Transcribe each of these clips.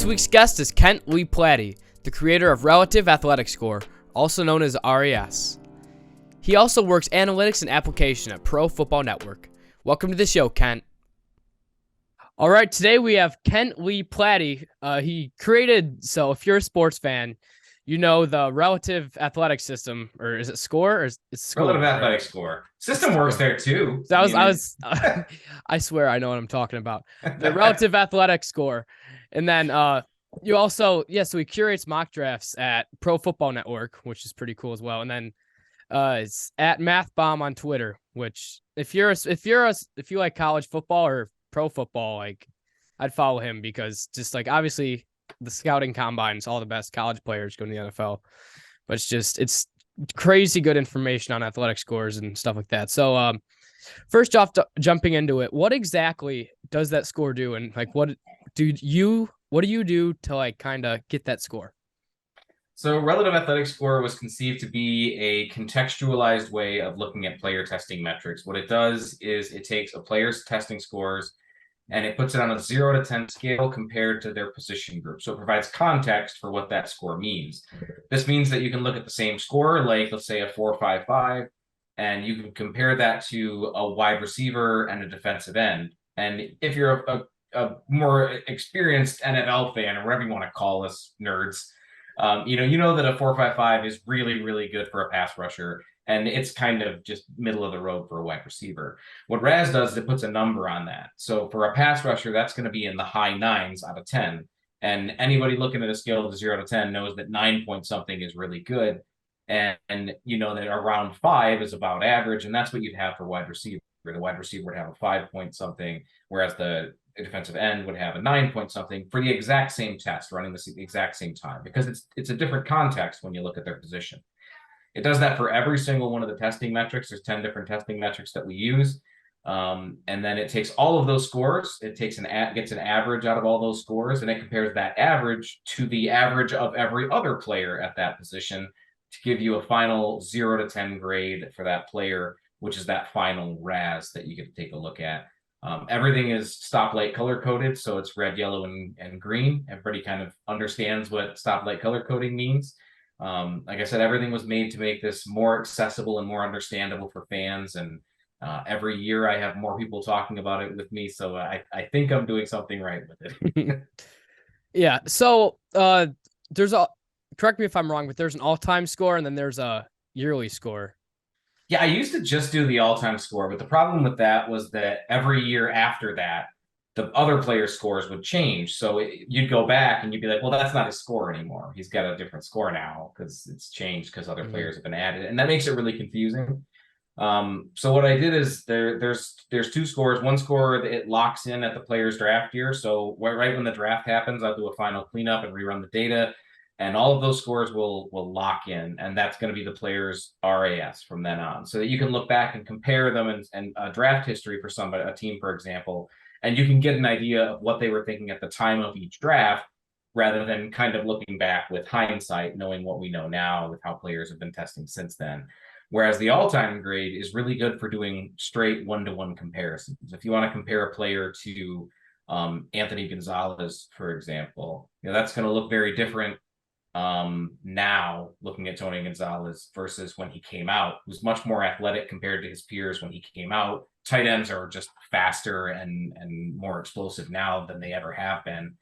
This week's guest is Kent Lee Platte, the creator of Relative Athletic Score, also known as RAS. He also works analytics and application at Pro Football Network. Welcome to the show, Kent. All right, today we have Kent Lee Platte. He created, so if you're a sports fan, you know the relative athletic system, or is it score? Or is it score? Relative athletic score. System works there too. So I swear I know what I'm talking about. The relative athletic score. And then you also, so he curates mock drafts at Pro Football Network, which is pretty cool as well. And then it's at MathBomb on Twitter, which if you like college football or pro football, like I'd follow him because just like obviously the scouting combines, all the best college players go to the NFL, but it's crazy good information on athletic scores and stuff like that. So first off, jumping into it, what exactly does that score do? And like, what do you do to like kind of get that score? So relative athletic score was conceived to be a contextualized way of looking at player testing metrics. What it does is it takes a player's testing scores and it puts it on a 0 to 10 scale compared to their position group. So it provides context for what that score means. This means that you can look at the same score, like let's say a 4.55, and you can compare that to a wide receiver and a defensive end. And if you're a more experienced NFL fan, or whatever you want to call us nerds, you know that a 4.55 is really, really good for a pass rusher. And it's kind of just middle of the road for a wide receiver. What Raz does is it puts a number on that. So for a pass rusher, that's going to be in the high 9s out of 10. And anybody looking at a scale of 0 to 10 knows that 9 point something is really good. And you know that around 5 is about average. And that's what you'd have for wide receiver. The wide receiver would have a 5 point something, whereas the defensive end would have a 9 point something for the exact same test running the exact same time, because it's a different context when you look at their position. It does that for every single one of the testing metrics. There's 10 different testing metrics that we use. And then it takes all of those scores. It gets an average out of all those scores, and it compares that average to the average of every other player at that position to give you a final 0 to 10 grade for that player, which is that final RAS that you get to take a look at. Everything is stoplight color coded, so it's red, yellow, and green. Everybody kind of understands what stoplight color coding means. Like I said, everything was made to make this more accessible and more understandable for fans. And every year I have more people talking about it with me. So I think I'm doing something right with it. Yeah. So correct me if I'm wrong, but there's an all-time score and then there's a yearly score. Yeah, I used to just do the all-time score, but the problem with that was that every year after that, the other players' scores would change. So you'd go back and you'd be like, well, that's not his score anymore. He's got a different score now because it's changed because other players have been added. And that makes it really confusing. So what I did is there's 2 scores. One score that it locks in at the player's draft year. So right when the draft happens, I'll do a final cleanup and rerun the data. And all of those scores will lock in. And that's going to be the player's RAS from then on. So that you can look back and compare them and draft history for somebody, a team, for example. And you can get an idea of what they were thinking at the time of each draft, rather than kind of looking back with hindsight, knowing what we know now with how players have been testing since then. Whereas the all-time grade is really good for doing straight one-to-one comparisons. If you want to compare a player to Anthony Gonzalez, for example, that's going to look very different now looking at Tony Gonzalez versus when he came out. He was much more athletic compared to his peers when he came out. Tight ends are just faster and more explosive now than they ever have been.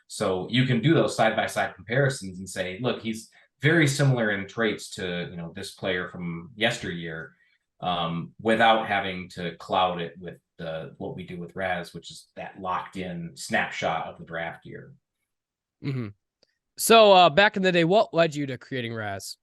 So you can do those side-by-side comparisons and say, look, he's very similar in traits to this player from yesteryear, without having to cloud it with what we do with Raz, which is that locked-in snapshot of the draft year. Mm-hmm. So back in the day, what led you to creating Raz?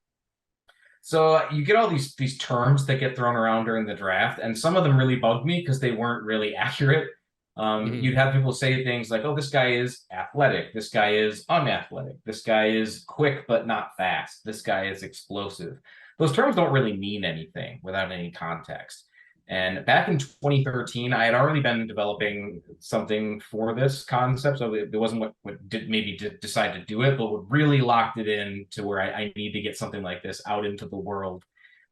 So you get all these terms that get thrown around during the draft, and some of them really bugged me because they weren't really accurate. You'd have people say things like, oh, this guy is athletic, this guy is unathletic, this guy is quick but not fast, this guy is explosive. Those terms don't really mean anything without any context. And back in 2013, I had already been developing something for this concept. So it wasn't what did maybe decide to do it, but what really locked it in to where I need to get something like this out into the world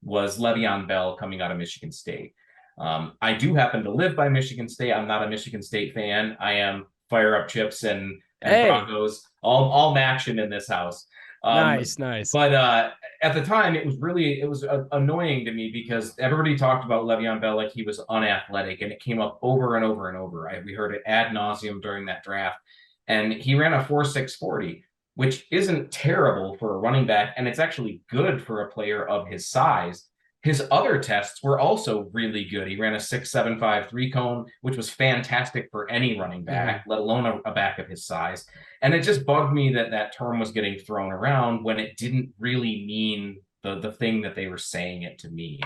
was Le'Veon Bell coming out of Michigan State. I do happen to live by Michigan State. I'm not a Michigan State fan. I am fire up chips and and Hey, Broncos, all matching in this house. nice, nice. But at the time, it was annoying to me because everybody talked about Le'Veon Bell like he was unathletic, and it came up over and over and over. We heard it ad nauseum during that draft, and he ran a 4.6 40, which isn't terrible for a running back, and it's actually good for a player of his size. His other tests were also really good. He ran a 6.75 3-cone, which was fantastic for any running back, let alone a back of his size. And it just bugged me that that term was getting thrown around when it didn't really mean the thing that they were saying it to mean.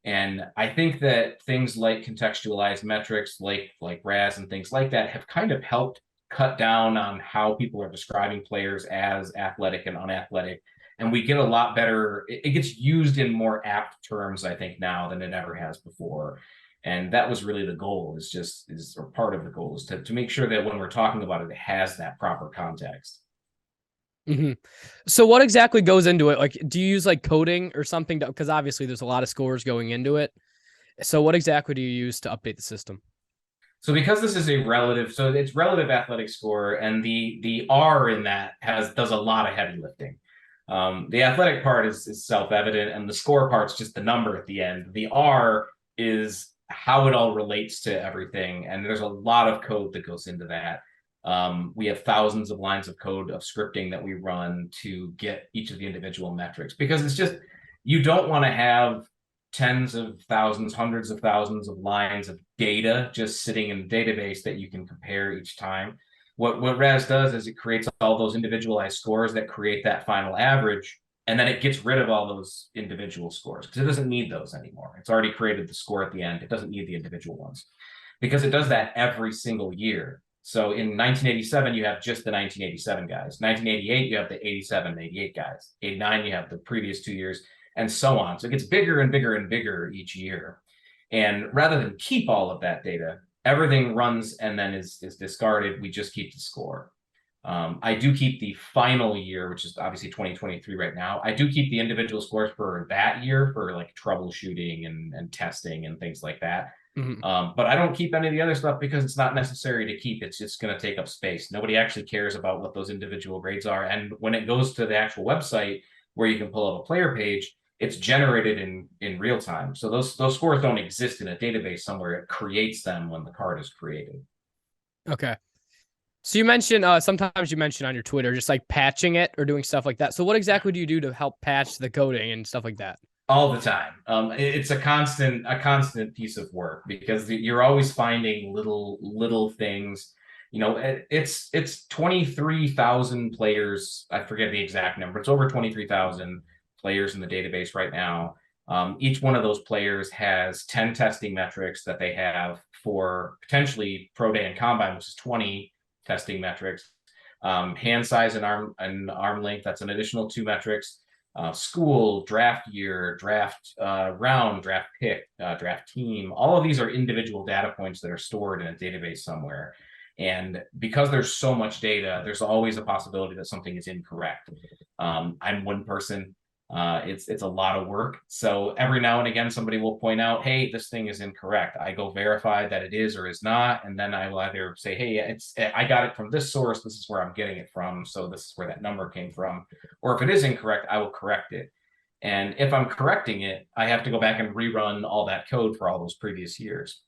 And I think that things like contextualized metrics, like RAS and things like that, have kind of helped cut down on how people are describing players as athletic and unathletic. And we get a lot better. It gets used in more apt terms, I think, now than it ever has before. And that was really the goal, or part of the goal is to make sure that when we're talking about it, it has that proper context. Mm-hmm. So what exactly goes into it? Like, do you use like coding or something? Because obviously there's a lot of scores going into it. So what exactly do you use to update the system? So because this is so it's relative athletic score, and the R in that does a lot of heavy lifting. The athletic part is self-evident, and the score part's just the number at the end. The R is how it all relates to everything, and there's a lot of code that goes into that. We have thousands of lines of code of scripting that we run to get each of the individual metrics, because it's just, you don't want to have tens of thousands, hundreds of thousands of lines of data just sitting in the database that you can compare each time. What Raz does is it creates all those individualized scores that create that final average, and then it gets rid of all those individual scores because it doesn't need those anymore. It's already created the score at the end. It doesn't need the individual ones because it does that every single year. So in 1987, you have just the 1987 guys. 1988, you have the 87 and 88 guys. 89, you have the previous 2 years, and so on. So it gets bigger and bigger and bigger each year. And rather than keep all of that data, everything runs and then is discarded. We just keep the score. I do keep the final year, which is obviously 2023 right now. I do keep the individual scores for that year for like troubleshooting and testing and things like that. Mm-hmm. But I don't keep any of the other stuff because it's not necessary to keep. It's just going to take up space. Nobody actually cares about what those individual grades are. And when it goes to the actual website where you can pull up a player page, it's generated in real time. So those scores don't exist in a database somewhere. It creates them when the card is created. Okay. So you mentioned sometimes you mention on your Twitter just like patching it or doing stuff like that. So what exactly do you do to help patch the coding and stuff like that? All the time. It's a constant piece of work because you're always finding little things. You know, it's 23,000 players. I forget the exact number. It's over 23,000 players in the database right now. Each one of those players has 10 testing metrics that they have for potentially pro day and combine, which is 20 testing metrics. Hand size and arm length, that's an additional 2 metrics. School, draft year, draft round, draft pick, draft team. All of these are individual data points that are stored in a database somewhere. And because there's so much data, there's always a possibility that something is incorrect. I'm one person. It's a lot of work. So every now and again, somebody will point out, hey, this thing is incorrect. I go verify that it is or is not. And then I will either say, hey, I got it from this source. This is where I'm getting it from. So this is where that number came from. Or if it is incorrect, I will correct it. And if I'm correcting it, I have to go back and rerun all that code for all those previous years.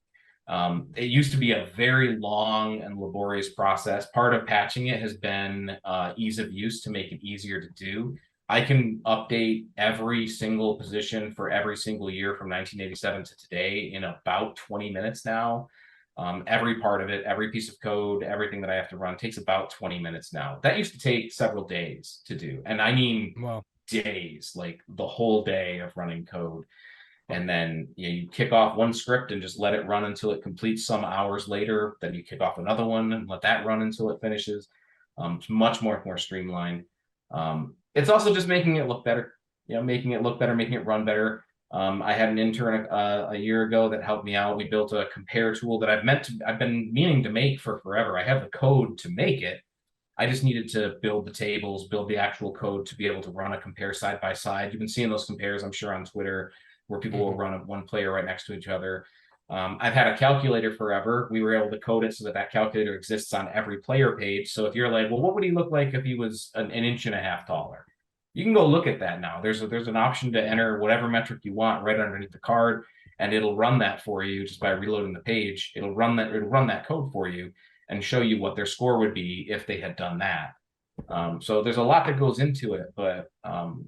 It used to be a very long and laborious process. Part of patching it has been ease of use to make it easier to do. I can update every single position for every single year from 1987 to today in about 20 minutes now. Every part of it, every piece of code, everything that I have to run takes about 20 minutes now. That used to take several days to do. And I mean, Wow. days, like the whole day of running code. And then you kick off one script and just let it run until it completes some hours later. Then you kick off another one and let that run until it finishes. It's much more streamlined. It's also just making it look better, making it look better, making it run better. I had an intern a year ago that helped me out. We built a compare tool that I've been meaning to make for forever. I have the code to make it. I just needed to build the tables, build the actual code to be able to run a compare side by side. You've been seeing those compares, I'm sure, on Twitter, where people will run one player right next to each other. I've had a calculator forever. We were able to code it so that that calculator exists on every player page. So if you're like, well, what would he look like if he was an inch and a half taller? You can go look at that now. There's an option to enter whatever metric you want right underneath the card, and it'll run that for you just by reloading the page. It'll run that code for you and show you what their score would be if they had done that. So there's a lot that goes into it, but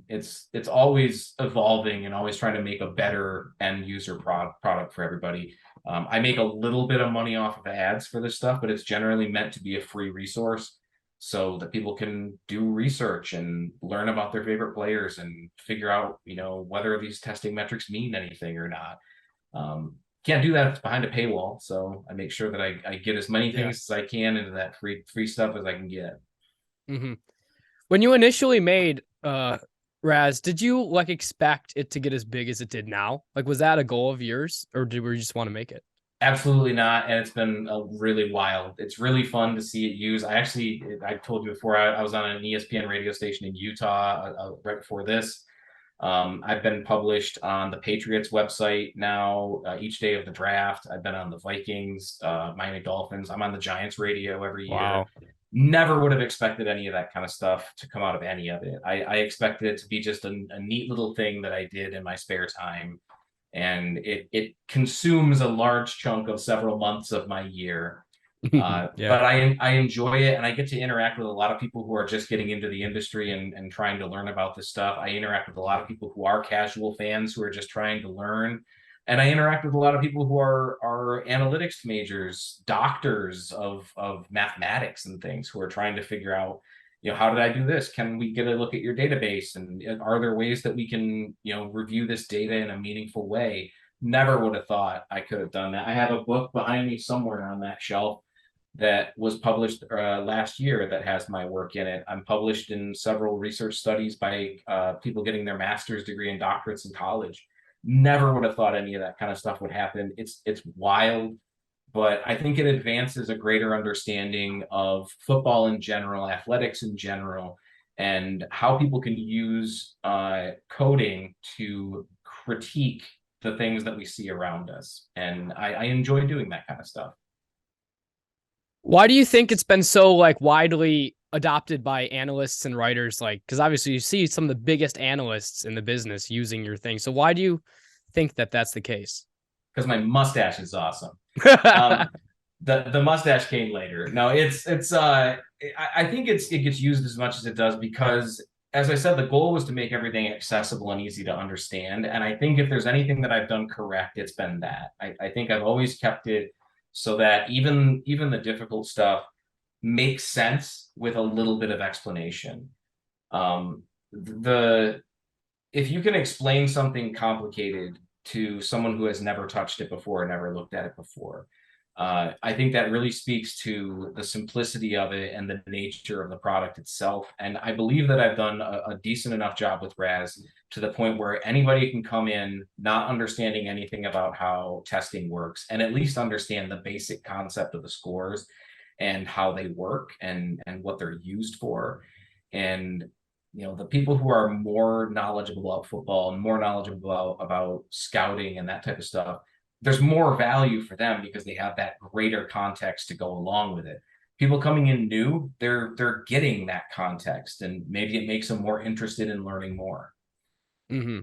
it's always evolving and always trying to make a better end user product for everybody. I make a little bit of money off of ads for this stuff, but it's generally meant to be a free resource so that people can do research and learn about their favorite players and figure out, whether these testing metrics mean anything or not. Can't do that if it's behind a paywall, so I make sure that I get as many things as I can into that free stuff as I can get. Mm-hmm. When you initially made Raz, did you like expect it to get as big as it did now? Like, was that a goal of yours, or did we just want to make it? Absolutely not, and it's been really wild. It's really fun to see it used. I told you before, I was on an ESPN radio station in Utah right before this. I've been published on the Patriots website now each day of the draft. I've been on the Vikings, Miami Dolphins. I'm on the Giants radio every year. Wow. Never would have expected any of that kind of stuff to come out of any of it. I expected it to be just a neat little thing that I did in my spare time. And it consumes a large chunk of several months of my year. Yeah. But I enjoy it, and I get to interact with a lot of people who are just getting into the industry and trying to learn about this stuff. I interact with a lot of people who are casual fans who are just trying to learn. And I interact with a lot of people who are analytics majors, doctors of mathematics and things who are trying to figure out, how did I do this? Can we get a look at your database? And are there ways that we can, review this data in a meaningful way? Never would have thought I could have done that. I have a book behind me somewhere on that shelf that was published last year that has my work in it. I'm published in several research studies by people getting their master's degree and doctorates in college. Never would have thought any of that kind of stuff would happen. It's wild, but I think it advances a greater understanding of football in general, athletics in general, and how people can use coding to critique the things that we see around us. And I enjoy doing that kind of stuff. Why do you think it's been so like widely adopted by analysts and writers? Like, because obviously you see some of the biggest analysts in the business using your thing. So why do you think that that's the case? Because my mustache is awesome. The mustache came later. No, I think it gets used as much as it does because, as I said, the goal was to make everything accessible and easy to understand. And I think if there's anything that I've done correct, it's been that. I think I've always kept it so that even the difficult stuff makes sense with a little bit of explanation. If you can explain something complicated to someone who has never touched it before, never looked at it before, I think that really speaks to the simplicity of it and the nature of the product itself. And I believe that I've done a decent enough job with Raz to the point where anybody can come in not understanding anything about how testing works and at least understand the basic concept of the scores and how they work and what they're used for. And the people who are more knowledgeable about football and more knowledgeable about scouting and that type of stuff, there's more value for them because they have that greater context to go along with it. People coming in new, they're getting that context, and maybe it makes them more interested in learning more. Mm-hmm.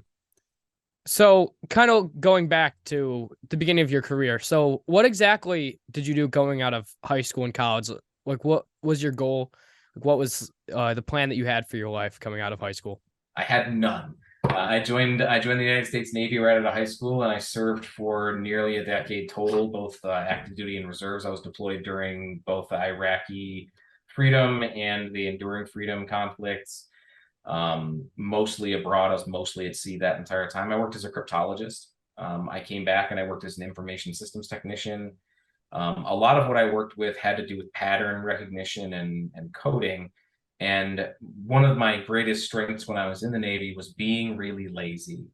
So kind of going back to the beginning of your career. So what exactly did you do going out of high school and college? Like, what was your goal? Like, what was the plan that you had for your life coming out of high school? I had none. I joined the United States Navy right out of high school, and I served for nearly a decade total, both active duty and reserves. I was deployed during both the Iraqi freedom and the enduring freedom conflicts, mostly abroad. I was mostly at sea that entire time. I worked as a cryptologist. I came back and I worked as an information systems technician. A lot of what I worked with had to do with pattern recognition and coding. And one of my greatest strengths when I was in the Navy was being really lazy.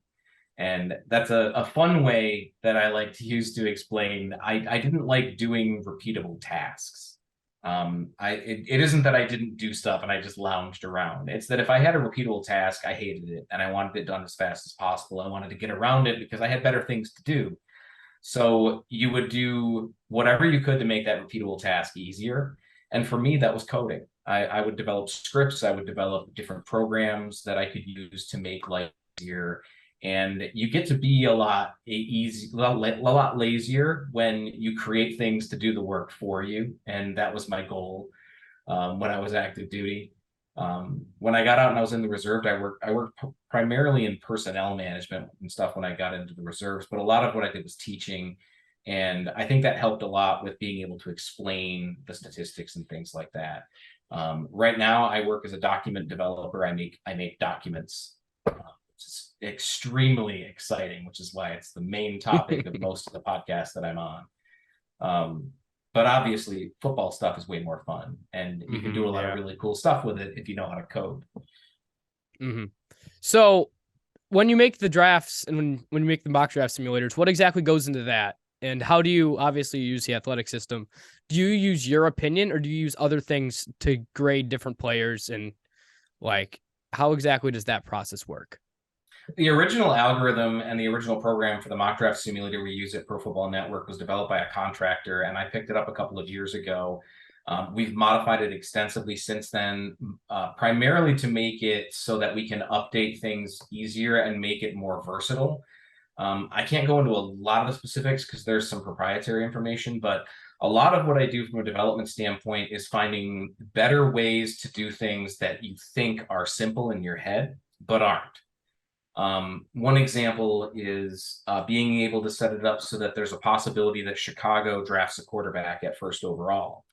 And that's a fun way that I like to use to explain. I didn't like doing repeatable tasks. It isn't that I didn't do stuff and I just lounged around. It's that if I had a repeatable task, I hated it and I wanted it done as fast as possible. I wanted to get around it because I had better things to do. So you would do whatever you could to make that repeatable task easier. And for me, that was coding. I would develop scripts. I would develop different programs that I could use to make life easier. And you get to be a lot lazier when you create things to do the work for you. And that was my goal when I was active duty. When I got out and I was in the reserve, I worked primarily in personnel management and stuff when I got into the reserves, but a lot of what I did was teaching. And I think that helped a lot with being able to explain the statistics and things like that. Right now, I work as a document developer. I make documents, which is extremely exciting, which is why it's the main topic of most of the podcasts that I'm on. But obviously, football stuff is way more fun, and you can do a lot of really cool stuff with it if you know how to code. So, when you make the drafts and when you make the mock draft simulators, what exactly goes into that? And how do you obviously use the athletic system? Do you use your opinion, or do you use other things to grade different players? And like, how exactly does that process work? The original algorithm and the original program for the mock draft simulator we use at Pro Football Network was developed by a contractor, and I picked it up a couple of years ago. We've modified it extensively since then, primarily to make it so that we can update things easier and make it more versatile. I can't go into a lot of the specifics because there's some proprietary information, but a lot of what I do from a development standpoint is finding better ways to do things that you think are simple in your head, but aren't. One example is being able to set it up so that there's a possibility that Chicago drafts a quarterback at first overall.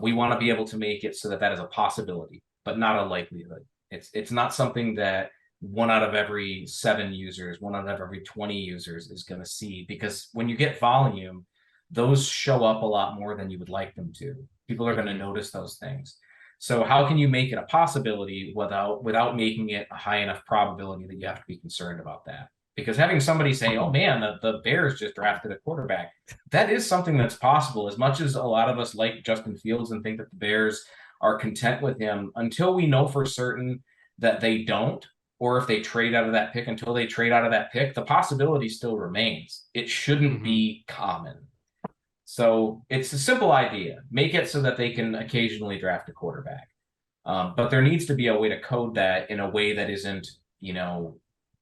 We want to be able to make it so that that is a possibility, but not a likelihood. It's not something that 1 out of every 7 users, 1 out of every 20 users is going to see, because when you get volume, those show up a lot more than you would like them to. People are going to notice those things. So how can you make it a possibility without making it a high enough probability that you have to be concerned about that? Because having somebody say, oh man, the Bears just drafted a quarterback, that is something that's possible. As much as a lot of us like Justin Fields and think that the Bears are content with him, until we know for certain that they don't, or if they trade out of that pick, until they trade out of that pick, the possibility still remains. It shouldn't be common. So it's a simple idea. Make it so that they can occasionally draft a quarterback. But there needs to be a way to code that in a way that isn't,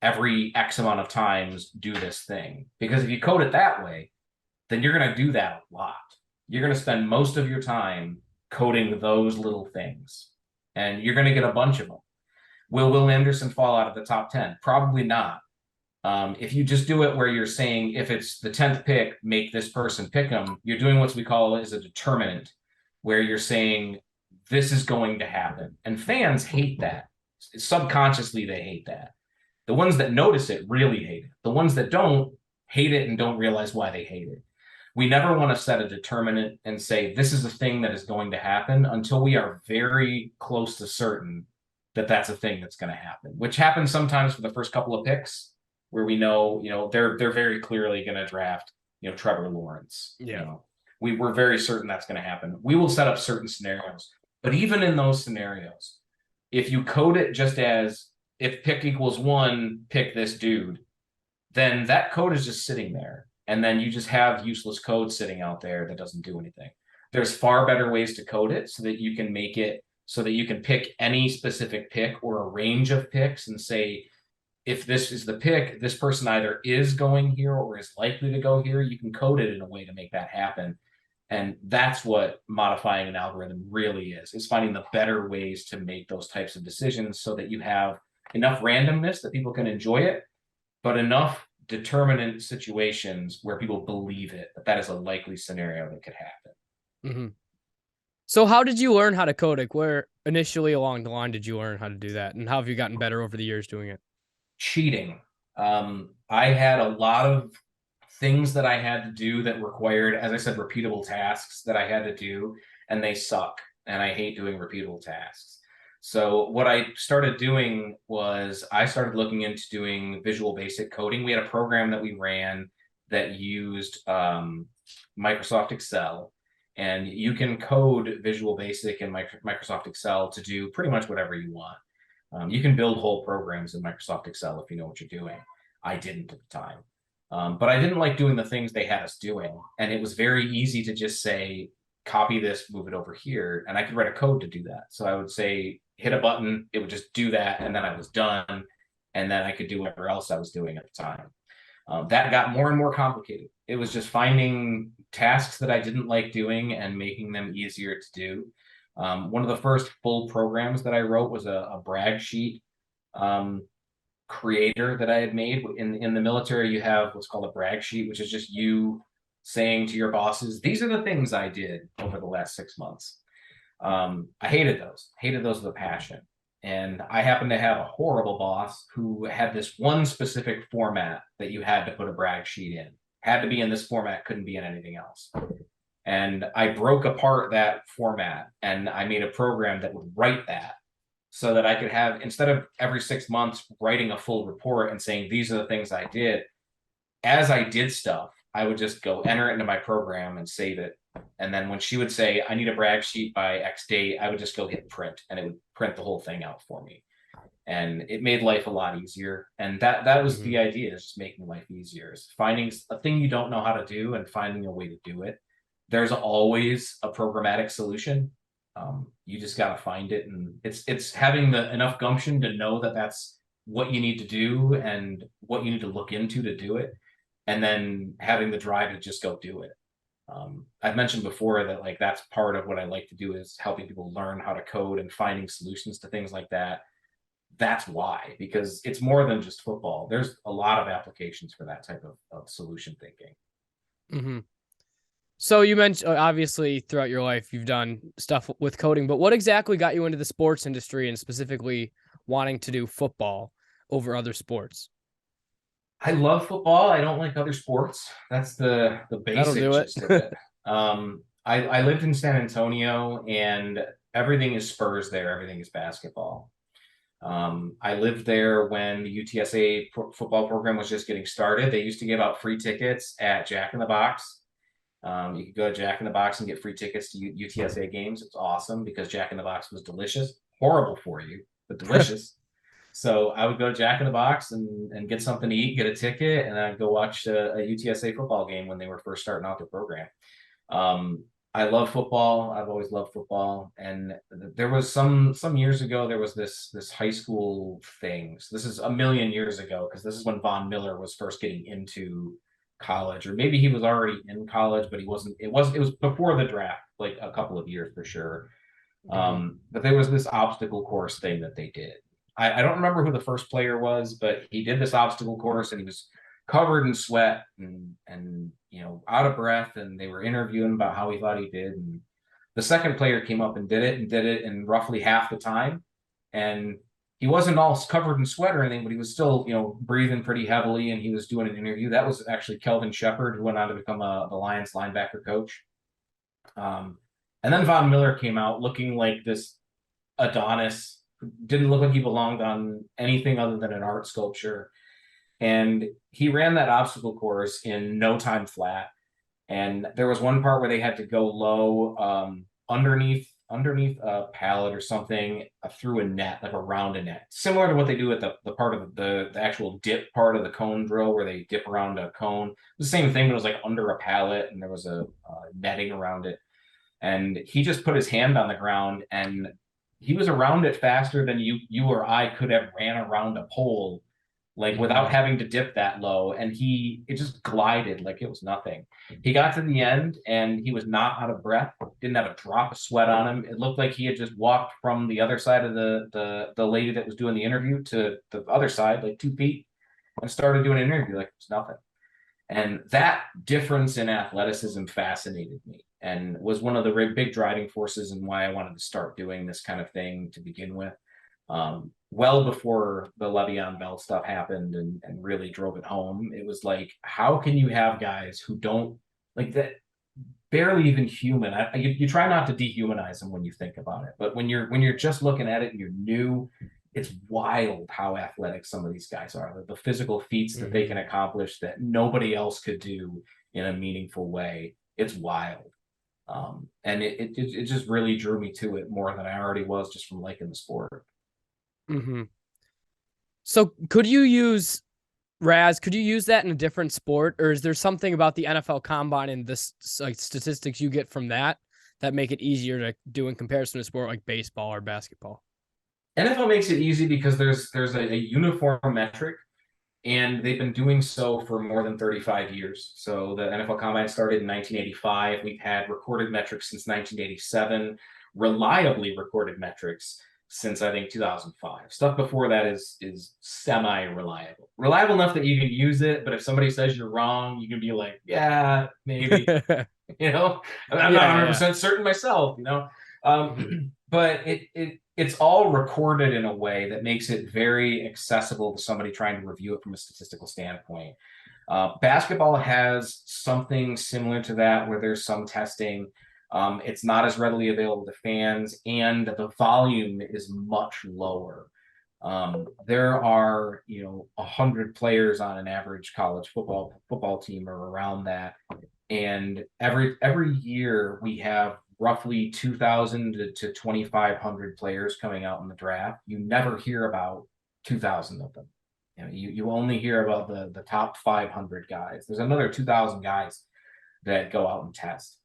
every X amount of times do this thing. Because if you code it that way, then you're going to do that a lot. You're going to spend most of your time coding those little things. And you're going to get a bunch of them. Will Will Anderson fall out of the top 10? Probably not. If you just do it where you're saying, if it's the 10th pick, make this person pick them, you're doing what we call as a determinant, where you're saying, this is going to happen. And fans hate that. Subconsciously, they hate that. The ones that notice it really hate it. The ones that don't hate it and don't realize why they hate it. We never want to set a determinant and say, this is a thing that is going to happen, until we are very close to certain that that's a thing that's going to happen, which happens sometimes for the first couple of picks, where we know, they're very clearly going to draft, Trevor Lawrence. Yeah. We're very certain that's going to happen. We will set up certain scenarios, but even in those scenarios, if you code it just as, if pick equals 1, pick this dude, then that code is just sitting there. And then you just have useless code sitting out there that doesn't do anything. There's far better ways to code it so that you can make it so that you can pick any specific pick or a range of picks and say, if this is the pick, this person either is going here or is likely to go here. You can code it in a way to make that happen. And that's what modifying an algorithm really is finding the better ways to make those types of decisions so that you have enough randomness that people can enjoy it, but enough determinant situations where people believe it, that is a likely scenario that could happen. So how did you learn how to code it? Where initially along the line did you learn how to do that? And how have you gotten better over the years doing it? Cheating. I had a lot of things that I had to do that required, as I said, repeatable tasks that I had to do, and they suck. And I hate doing repeatable tasks. So what I started doing was I started looking into doing Visual Basic coding. We had a program that we ran that used Microsoft Excel. And you can code Visual Basic in Microsoft Excel to do pretty much whatever you want. You can build whole programs in Microsoft Excel if you know what you're doing. I didn't at the time. But I didn't like doing the things they had us doing. And it was very easy to just say, copy this, move it over here. And I could write a code to do that. So I would say, hit a button, it would just do that. And then I was done. And then I could do whatever else I was doing at the time. That got more and more complicated. It was just finding tasks that I didn't like doing and making them easier to do. One of the first full programs that I wrote was a brag sheet creator that I had made. In the military, you have what's called a brag sheet, which is just you saying to your bosses, these are the things I did over the last 6 months. I hated those with a passion. And I happened to have a horrible boss who had this one specific format that you had to put a brag sheet in. Had to be in this format, couldn't be in anything else. And I broke apart that format and I made a program that would write that so that I could have, instead of every 6 months writing a full report and saying, these are the things I did, as I did stuff, I would just go enter it into my program and save it. And then when she would say, I need a brag sheet by X date, I would just go hit print and it would print the whole thing out for me. And it made life a lot easier. And that was the idea, is just making life easier, is finding a thing you don't know how to do and finding a way to do it. There's always a programmatic solution. You just got to find it. And it's having enough gumption to know that that's what you need to do and what you need to look into to do it. And then having the drive to just go do it. I've mentioned before that like that's part of what I like to do, is helping people learn how to code and finding solutions to things like that. That's why, because it's more than just football. There's a lot of applications for that type of solution thinking. Mm-hmm. So you mentioned, obviously throughout your life you've done stuff with coding, but what exactly got you into the sports industry and specifically wanting to do football over other sports? I love football. I don't like other sports. That's the That'll basic do it. gist of it. I lived in San Antonio, and everything is Spurs there. Everything is basketball. I lived there when the UTSA football program was just getting started. They used to give out free tickets at Jack in the Box. You could go to Jack in the Box and get free tickets to UTSA games. It's awesome because Jack in the Box was delicious. Horrible for you, but delicious. So I would go to Jack in the Box and get something to eat, get a ticket, and I'd go watch a UTSA football game when they were first starting out their program. I love football. I've always loved football. And there was some years ago, there was this high school thing. So this is a million years ago, because this is when Von Miller was first getting into college, or maybe he was already in college, but he wasn't. It was before the draft, like a couple of years for sure. But there was this obstacle course thing that they did. I don't remember who the first player was, but he did this obstacle course and he was covered in sweat and out of breath, and they were interviewing about how he thought he did. And the second player came up and did it in roughly half the time. And he wasn't all covered in sweat or anything, but he was still, breathing pretty heavily, and he was doing an interview. That was actually Kelvin Shepard, who went on to become the Lions linebacker coach. And then Von Miller came out looking like this Adonis, didn't look like he belonged on anything other than an art sculpture. And he ran that obstacle course in no time flat. And there was one part where they had to go low underneath a pallet or something, through a net, like around a net, similar to what they do at the part of the actual dip part of the cone drill, where they dip around a cone. It was the same thing, but it was like under a pallet, and there was a netting around it. And he just put his hand on the ground, and he was around it faster than you or I could have ran around a pole, like without having to dip that low. And it just glided like it was nothing. He got to the end and he was not out of breath, didn't have a drop of sweat on him. It looked like he had just walked from the other side of the lady that was doing the interview to the other side, like 2 feet, and started doing an interview like it was nothing. And that difference in athleticism fascinated me and was one of the big driving forces and why I wanted to start doing this kind of thing to begin with. Well before the Le'Veon Bell stuff happened and really drove it home. It was like, how can you have guys who don't like that, barely even human? You try not to dehumanize them when you think about it, but when you're just looking at it and you're new, it's wild how athletic some of these guys are. The physical feats that they can accomplish that nobody else could do in a meaningful way. It's wild. And it just really drew me to it more than I already was, just from liking the sport. So could you use Raz, could you use that in a different sport, or is there something about the NFL Combine and this like statistics you get from that that make it easier to do in comparison to a sport like baseball or basketball? NFL makes it easy because there's a uniform metric, and they've been doing so for more than 35 years. So the NFL Combine started in 1985. We've had recorded metrics since 1987, reliably recorded metrics since I think 2005. Stuff before that is semi-reliable. Reliable enough that you can use it, but if somebody says you're wrong, you can be like, yeah, maybe. You know, I'm not Yeah, 100% certain myself, you know. But it's all recorded in a way that makes it very accessible to somebody trying to review it from a statistical standpoint. Basketball has something similar to that, where there's some testing. It's not as readily available to fans, and the volume is much lower. There are, 100 players on an average college football team, or around that, and every year we have roughly 2,000 to 2,500 players coming out in the draft. You never hear about 2,000 of them. You only hear about the top 500 guys. There's another 2,000 guys that go out and test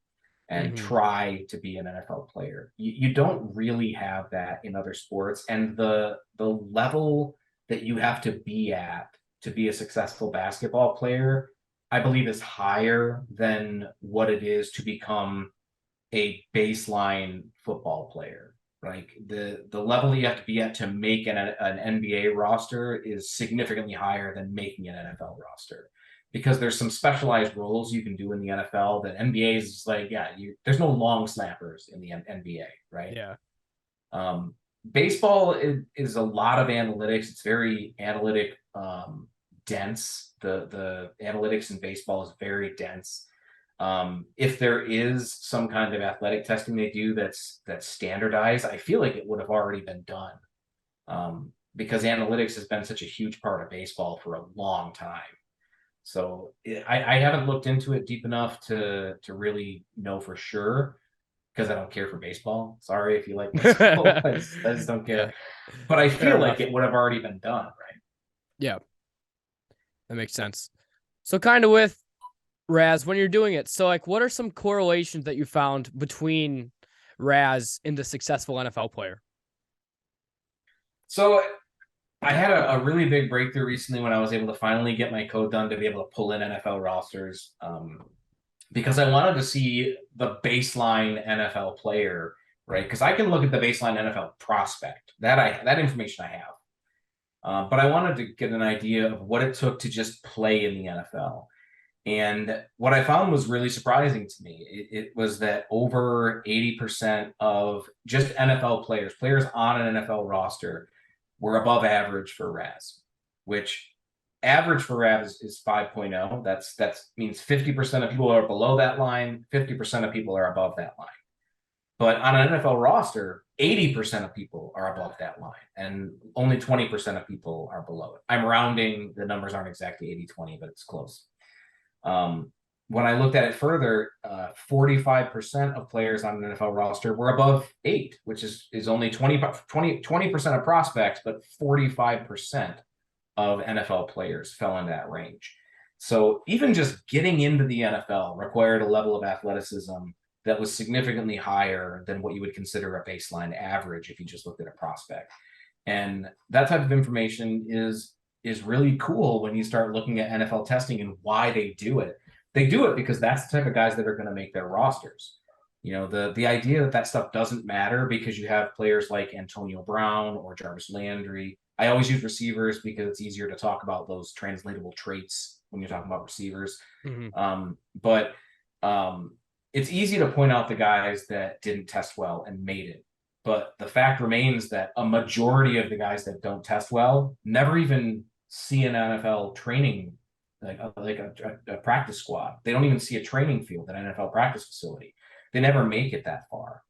and hmm try to be an NFL player. You don't really have that in other sports, and the level that you have to be at to be a successful basketball player, I believe, is higher than what it is to become a baseline football player. Like the level you have to be at to make an NBA roster is significantly higher than making an NFL roster, because there's some specialized roles you can do in the NFL that NBA is like, yeah, there's no long snappers in the NBA, right? Yeah. Baseball is a lot of analytics. It's very analytic dense. The analytics in baseball is very dense. If there is some kind of athletic testing they do that's standardized, I feel like it would have already been done, because analytics has been such a huge part of baseball for a long time. So I haven't looked into it deep enough to really know for sure, because I don't care for baseball. Sorry if you like baseball. I just don't Yeah. care. But I Fair feel like enough. it would have already been done, right? Yeah, that makes sense. So kind of with Raz, when you're doing it, so like what are some correlations that you found between Raz and the successful NFL player? So I had a really big breakthrough recently when I was able to finally get my code done to be able to pull in NFL rosters, because I wanted to see the baseline NFL player, right? Because I can look at the baseline NFL prospect, that information I have, but I wanted to get an idea of what it took to just play in the NFL. And what I found was really surprising to me. It was that over 80% of just NFL players on an NFL roster, were above average for Raz, which average for Raz is 5.0. That means 50% of people are below that line, 50% of people are above that line. But on an NFL roster, 80% of people are above that line, and only 20% of people are below it. I'm rounding, the numbers aren't exactly 80-20, but it's close. When I looked at it further, 45% of players on an NFL roster were above 8, which is only 20% of prospects, but 45% of NFL players fell in that range. So even just getting into the NFL required a level of athleticism that was significantly higher than what you would consider a baseline average if you just looked at a prospect. And that type of information is really cool when you start looking at NFL testing and why they do it. They do it because that's the type of guys that are going to make their rosters. The idea that stuff doesn't matter because you have players like Antonio Brown or Jarvis Landry. I always use receivers because it's easier to talk about those translatable traits when you're talking about receivers. Mm-hmm. But it's easy to point out the guys that didn't test well and made it. But the fact remains that a majority of the guys that don't test well never even see an NFL training, like a practice squad. They don't even see a training field, an NFL practice facility. They never make it that far.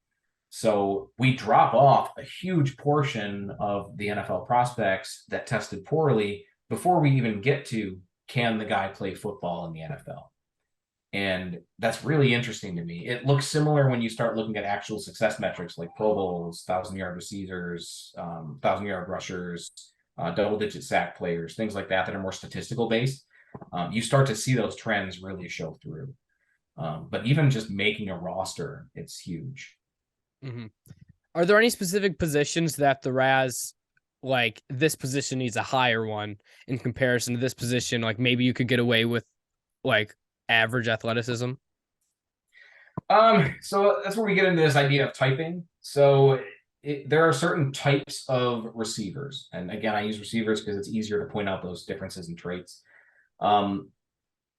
So we drop off a huge portion of the NFL prospects that tested poorly before we even get to, can the guy play football in the NFL? And that's really interesting to me. It looks similar when you start looking at actual success metrics like Pro Bowls, 1,000-yard receivers, 1,000-yard rushers, double-digit sack players, things like that are more statistical based. You start to see those trends really show through. But even just making a roster, it's huge. Mm-hmm. Are there any specific positions that the Raz, like this position needs a higher one in comparison to this position? Like maybe you could get away with like average athleticism. So that's where we get into this idea of typing. So there are certain types of receivers, and again, I use receivers because it's easier to point out those differences in traits.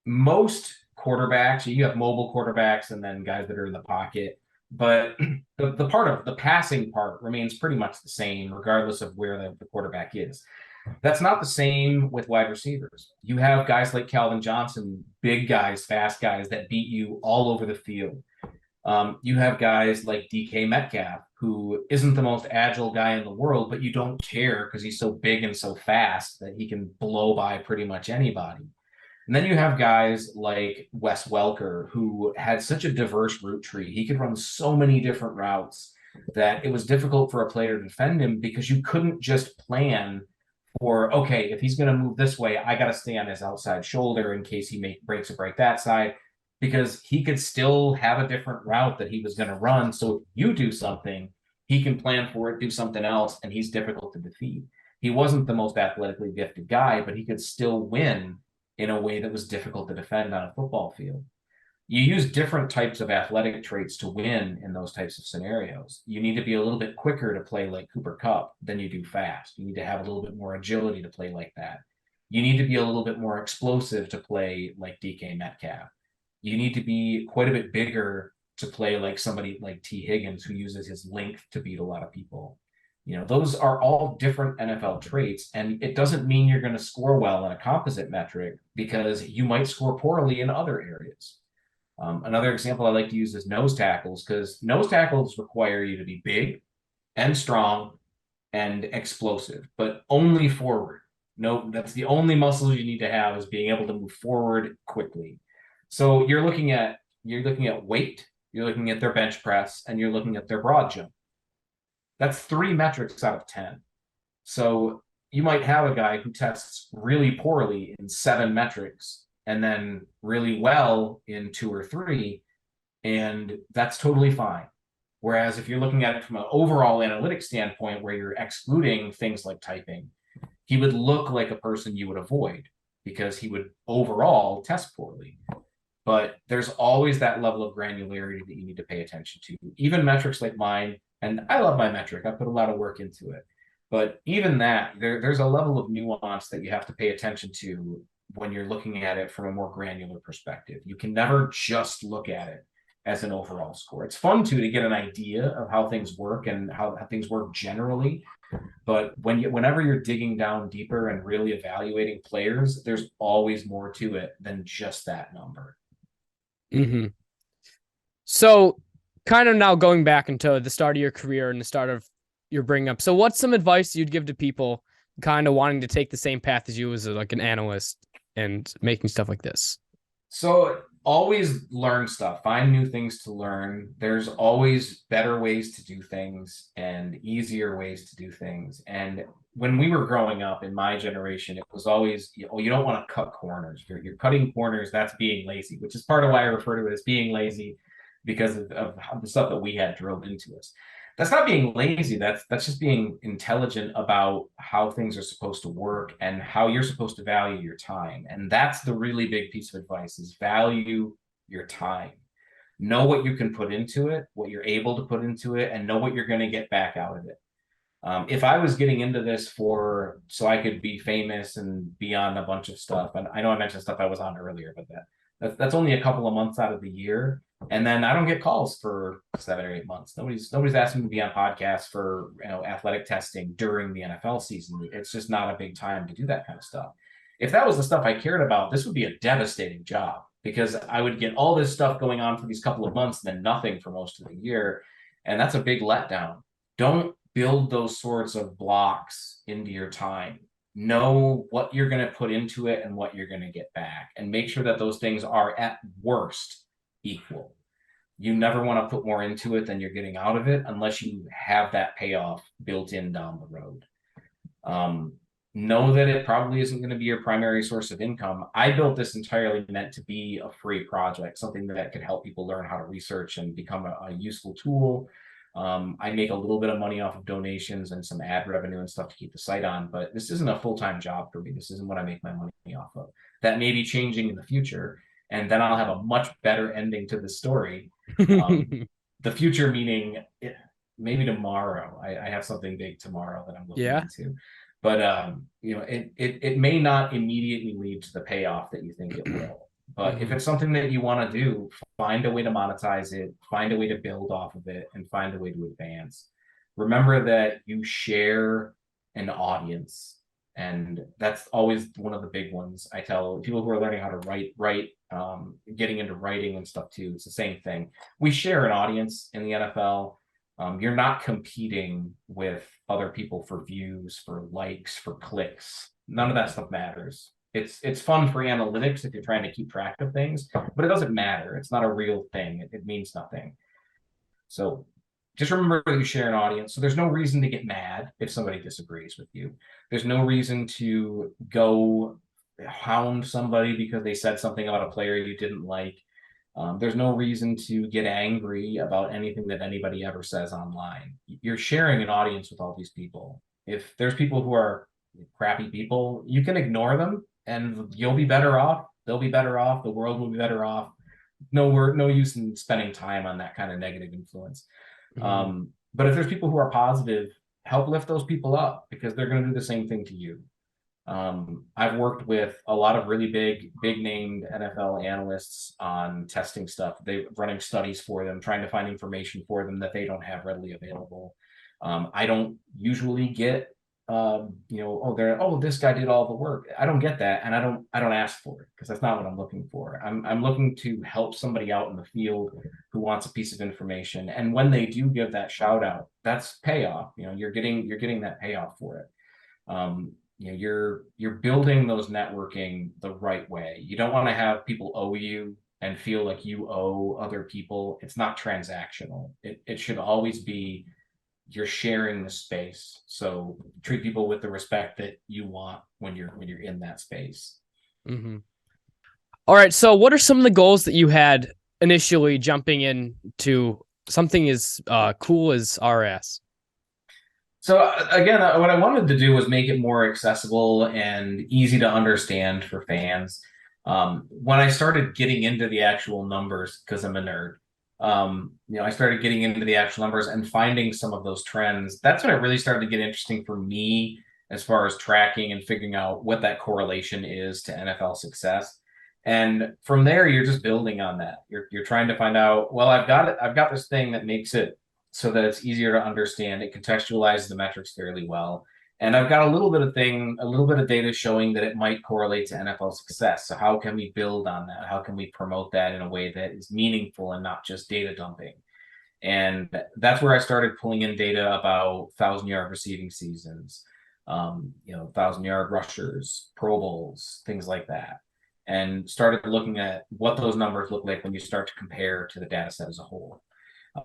Most quarterbacks, you have mobile quarterbacks and then guys that are in the pocket, but the part of the passing part remains pretty much the same regardless of where the quarterback is. That's not the same with wide receivers. You have guys like Calvin Johnson, big guys, fast guys that beat you all over the field. You have guys like DK Metcalf, who isn't the most agile guy in the world, but you don't care because he's so big and so fast that he can blow by pretty much anybody. And then you have guys like Wes Welker, who had such a diverse route tree. He could run so many different routes that it was difficult for a player to defend him because you couldn't just plan for, okay, if he's going to move this way, I got to stay on his outside shoulder in case he breaks a break that side, because he could still have a different route that he was going to run. So if you do something, he can plan for it, do something else, and he's difficult to defeat. He wasn't the most athletically gifted guy, but he could still win in a way that was difficult to defend on a football field. You use different types of athletic traits to win in those types of scenarios. You need to be a little bit quicker to play like Cooper Kupp than you do fast. You need to have a little bit more agility to play like that. You need to be a little bit more explosive to play like DK Metcalf. You need to be quite a bit bigger to play like somebody like T. Higgins, who uses his length to beat a lot of people. You know, those are all different NFL traits, and it doesn't mean you're going to score well in a composite metric because you might score poorly in other areas. Another example I like to use is nose tackles, because nose tackles require you to be big and strong and explosive, but only forward. No, that's the only muscles you need to have, is being able to move forward quickly. So you're looking at weight, you're looking at their bench press, and you're looking at their broad jump. That's 3 metrics out of 10. So you might have a guy who tests really poorly in 7 metrics and then really well in 2 or 3, and that's totally fine. Whereas if you're looking at it from an overall analytics standpoint, where you're excluding things like typing, he would look like a person you would avoid because he would overall test poorly. But there's always that level of granularity that you need to pay attention to. Even metrics like mine, and I love my metric, I put a lot of work into it, but even that, there's a level of nuance that you have to pay attention to when you're looking at it from a more granular perspective. You can never just look at it as an overall score. It's fun to get an idea of how things work and how things work generally, but whenever you're digging down deeper and really evaluating players, there's always more to it than just that number. Mm-hmm. So kind of now going back into the start of your career and the start of your bringing up. So what's some advice you'd give to people kind of wanting to take the same path as you as like an analyst and making stuff like this? So always learn stuff, find new things to learn. There's always better ways to do things and easier ways to do things. And when we were growing up in my generation, it was always, you don't want to cut corners. You're cutting corners, that's being lazy, which is part of why I refer to it as being lazy, because of the stuff that we had drilled into us. That's not being lazy. That's just being intelligent about how things are supposed to work and how you're supposed to value your time. And that's the really big piece of advice, is value your time. Know what you can put into it, what you're able to put into it, and know what you're going to get back out of it. If I was getting into this so I could be famous and be on a bunch of stuff, and I know I mentioned stuff I was on earlier, but that's only a couple of months out of the year. And then I don't get calls for 7 or 8 months. Nobody's asking me to be on podcasts for athletic testing during the NFL season. It's just not a big time to do that kind of stuff. If that was the stuff I cared about, this would be a devastating job, because I would get all this stuff going on for these couple of months and then nothing for most of the year. And that's a big letdown. Don't build those sorts of blocks into your time. Know what you're going to put into it and what you're going to get back, and make sure that those things are at worst equal. You never want to put more into it than you're getting out of it unless you have that payoff built in down the road. know that it probably isn't going to be your primary source of income. I built this entirely meant to be a free project, something that could help people learn how to research and become a useful tool. I make a little bit of money off of donations and some ad revenue and stuff to keep the site on, but this isn't a full-time job for me. This isn't what I make my money off of. That may be changing in the future, and then I'll have a much better ending to the story. The future meaning maybe tomorrow. I have something big tomorrow that I'm looking Yeah. into. But it may not immediately lead to the payoff that you think it will. But if it's something that you want to do, find a way to monetize it, find a way to build off of it, and find a way to advance. Remember that you share an audience, and that's always one of the big ones. I tell people who are learning how to write, getting into writing and stuff too. It's the same thing. We share an audience in the NFL. You're not competing with other people for views, for likes, for clicks. None of that stuff matters. It's fun for analytics if you're trying to keep track of things, but it doesn't matter. It's not a real thing. It means nothing. So just remember that you share an audience. So there's no reason to get mad if somebody disagrees with you. There's no reason to go hound somebody because they said something about a player you didn't like. There's no reason to get angry about anything that anybody ever says online. You're sharing an audience with all these people. If there's people who are crappy people, you can ignore them and you'll be better off. They'll be better off. The world will be better off. No use in spending time on that kind of negative influence. But if there's people who are positive, help lift those people up because they're going to do the same thing to you. I've worked with a lot of really big named NFL analysts on testing stuff. They're running studies for them, trying to find information for them that they don't have readily available. I don't usually get, this guy did all the work. I don't get that, and I don't ask for it because that's not what I'm looking for. I'm looking to help somebody out in the field who wants a piece of information, and when they do give that shout out, that's payoff. You're getting that payoff for it. You're building those networking the right way. You don't want to have people owe you and feel like you owe other people. It's not transactional. It should always be you're sharing the space. So treat people with the respect that you want when you're in that space. All right. So what are some of the goals that you had initially jumping into something as cool as RAS? So again, what I wanted to do was make it more accessible and easy to understand for fans. When I started getting into the actual numbers, because I'm a nerd, I started getting into the actual numbers and finding some of those trends. That's when it really started to get interesting for me as far as tracking and figuring out what that correlation is to NFL success. And from there, you're just building on that. You're trying to find out, well, I've got this thing that makes it so that it's easier to understand. It contextualizes the metrics fairly well. And I've got a little bit of data showing that it might correlate to NFL success. So how can we build on that? How can we promote that in a way that is meaningful and not just data dumping? And that's where I started pulling in data about 1,000-yard receiving seasons, 1,000-yard rushers, Pro Bowls, things like that. And started looking at what those numbers look like when you start to compare to the data set as a whole.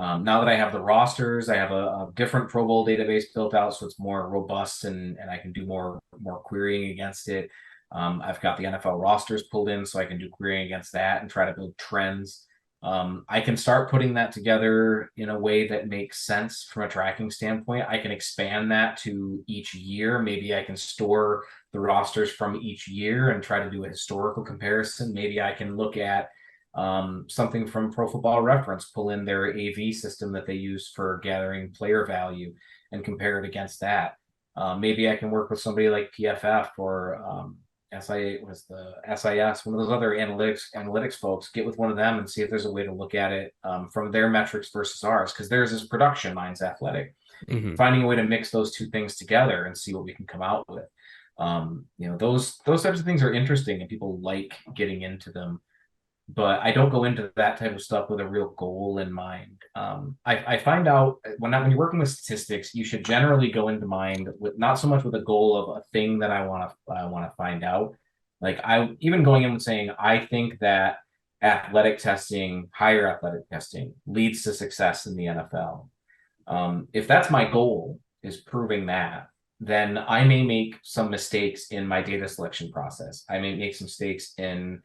Now that I have the rosters, I have a different Pro Bowl database built out, so it's more robust and I can do more querying against it. I've got the NFL rosters pulled in, so I can do querying against that and try to build trends. I can start putting that together in a way that makes sense from a tracking standpoint. I can expand that to each year. Maybe I can store the rosters from each year and try to do a historical comparison. Maybe I can look at something from Pro Football Reference, pull in their AV system that they use for gathering player value and compare it against that. Maybe I can work with somebody like PFF or SIS, one of those other analytics folks, get with one of them and see if there's a way to look at it from their metrics versus ours, because theirs is production, mine's athletic. Finding a way to mix those two things together and see what we can come out with. Those types of things are interesting and people like getting into them. But I don't go into that type of stuff with a real goal in mind. I find out when you're working with statistics, you should generally go into mind with not so much with a goal of a thing that I want to find out. Like I even going in and saying, I think that higher athletic testing leads to success in the NFL. If that's my goal, is proving that, then I may make some mistakes in my data selection process. I may make some mistakes in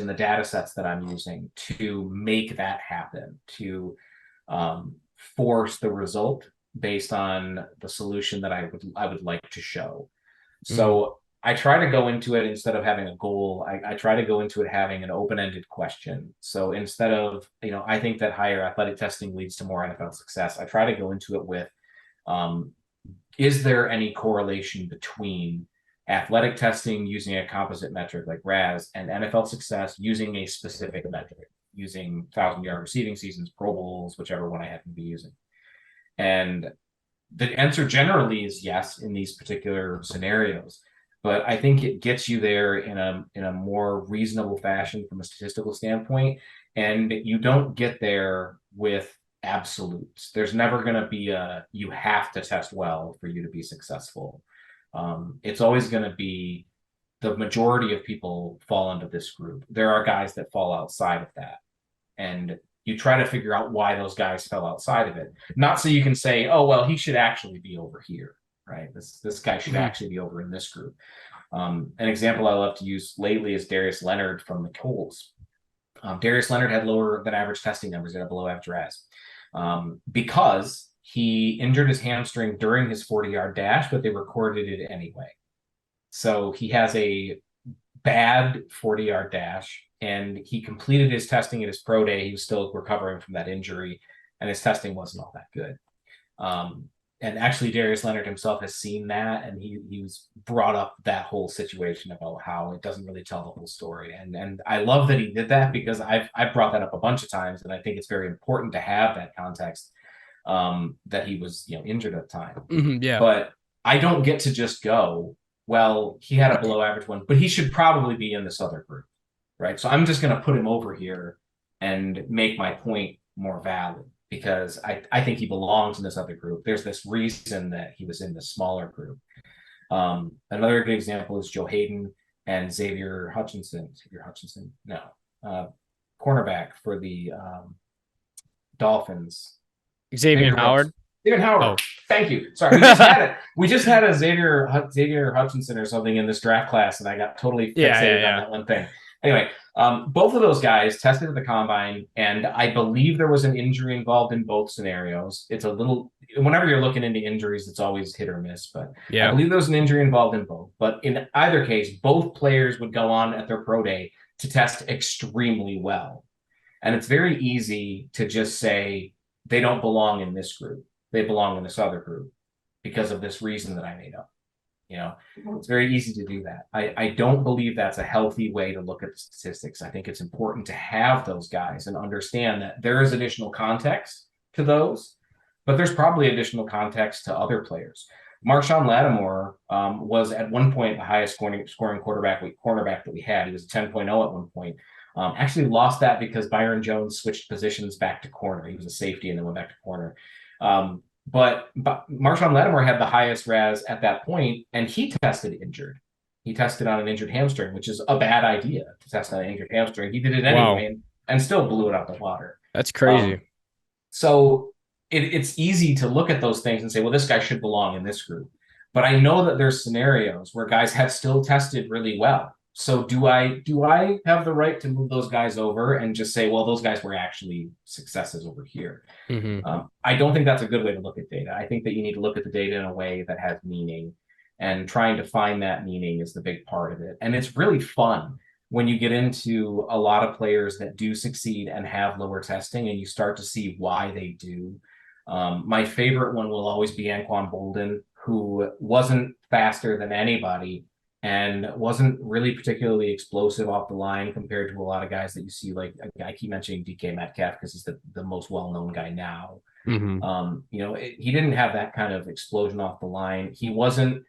the data sets that I'm using to make that happen, to force the result based on the solution that I would like to show. So I try to go into it, instead of having a goal, I try to go into it having an open-ended question. So instead of, I think that higher athletic testing leads to more NFL success, I try to go into it with, is there any correlation between athletic testing using a composite metric like RAZ and NFL success using a specific metric, using 1,000-yard receiving seasons, Pro Bowls, whichever one I happen to be using? And the answer generally is yes in these particular scenarios, but I think it gets you there in a more reasonable fashion from a statistical standpoint, and you don't get there with absolutes. There's never going to be you have to test well for you to be successful. It's always going to be the majority of people fall into this group. There are guys that fall outside of that, and you try to figure out why those guys fell outside of it. Not so you can say, oh, well, he should actually be over here, right? This guy should actually be over in this group. An example I love to use lately is Darius Leonard from the Colts. Darius Leonard had lower than average testing numbers, at a below average RAS, because he injured his hamstring during his 40-yard dash, but they recorded it anyway. So he has a bad 40-yard dash, and he completed his testing at his pro day. He was still recovering from that injury, and his testing wasn't all that good. And actually, Darius Leonard himself has seen that, and he was brought up that whole situation about how it doesn't really tell the whole story. And I love that he did that, because I've brought that up a bunch of times, and I think it's very important to have that context, that he was injured at the time. Yeah. But I don't get to just go, well, he had a below average one, but he should probably be in this other group, right? So I'm just going to put him over here and make my point more valid, because I think he belongs in this other group. There's this reason that he was in the smaller group. Another good example is Joe Hayden and Xavier Hutchinson. Cornerback for the Dolphins. Xavier Howard. Xavier Howard. Oh. Thank you. Sorry, we just had a Xavier Hutchinson or something in this draft class, and I got totally fixated on that one thing. Anyway, both of those guys tested at the combine, and I believe there was an injury involved in both scenarios. It's a little, whenever you're looking into injuries, it's always hit or miss, but I believe there was an injury involved in both. But in either case, both players would go on at their pro day to test extremely well. And it's very easy to just say they don't belong in this group. They belong in this other group because of this reason that I made up. It's very easy to do that. I don't believe that's a healthy way to look at the statistics. I think it's important to have those guys and understand that there is additional context to those, but there's probably additional context to other players. Marshawn Lattimore was at one point the highest scoring cornerback that we had. He was a 10.0 at one point. Actually lost that because Byron Jones switched positions back to corner. He was a safety and then went back to corner. But Marshawn Lattimore had the highest RAS at that point, and he tested injured. He tested on an injured hamstring, which is a bad idea to test on an injured hamstring. He did it anyway and still blew it out the water. That's crazy. So it's easy to look at those things and say, well, this guy should belong in this group. But I know that there's scenarios where guys have still tested really well. So do I have the right to move those guys over and just say, well, those guys were actually successes over here? I don't think that's a good way to look at data. I think that you need to look at the data in a way that has meaning, and trying to find that meaning is the big part of it. And it's really fun when you get into a lot of players that do succeed and have lower testing, and you start to see why they do. My favorite one will always be Anquan Boldin, who wasn't faster than anybody and wasn't really particularly explosive off the line compared to a lot of guys that you see. Like, I keep mentioning DK Metcalf because he's the most well-known guy now. He didn't have that kind of explosion off the line. He wasn't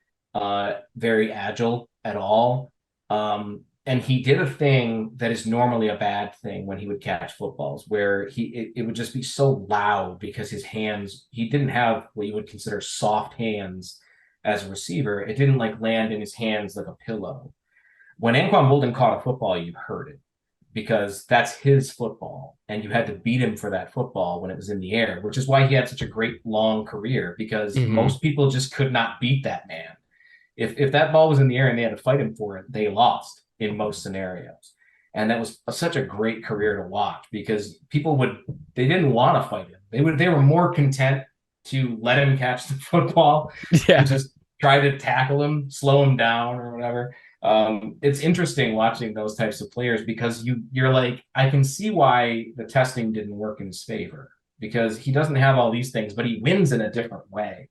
very agile at all. And he did a thing that is normally a bad thing when he would catch footballs, where it would just be so loud because his hands, he didn't have what you would consider soft hands as a receiver. It didn't like land in his hands like a pillow. When Anquan Boldin caught a football, you heard it. because that's his football, and you had to beat him for that football when it was in the air, which is why he had such a great long career, because Hmm. most people just could not beat that man. If that ball was in the air and they had to fight him for it, they lost in most scenarios. And that was such a great career to watch, because they didn't want to fight him. They were more content to let him catch the football and Yeah. just try to tackle him, slow him down or whatever. It's interesting watching those types of players, because you're like, I can see why the testing didn't work in his favor, because he doesn't have all these things, but he wins in a different way.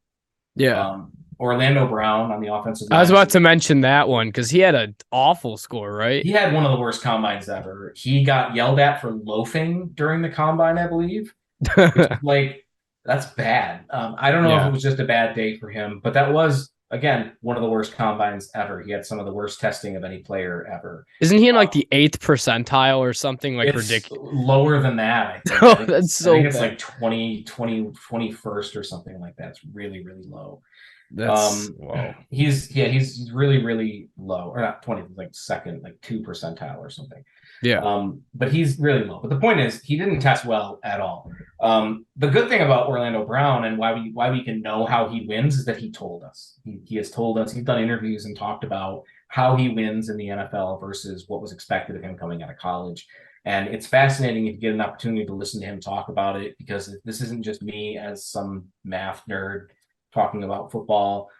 Yeah. Orlando Brown on the offensive I was line, about to mention that one because he had an awful score, right? he had one of the worst combines ever. He got yelled at for loafing during the combine, I believe, which is like, that's bad. I don't know if it Yeah. was just a bad day for him, but that was, again, one of the worst combines ever. He had some of the worst testing of any player ever. Isn't he in like the 8th percentile or something like It's ridiculous? lower than that, I think. Oh, that's I think so it's bad. like 21st or something like that. It's really, really low. That's whoa. He's really, really low, or not 20, like second, like 2 percentile or something. Yeah. But he's really low. But the point is, he didn't test well at all. The good thing about Orlando Brown, and why we can know how he wins, is that he told us. He has told us. He's done interviews and talked about how he wins in the NFL versus what was expected of him coming out of college. And it's fascinating if you get an opportunity to listen to him talk about it, because this isn't just me as some math nerd talking about football.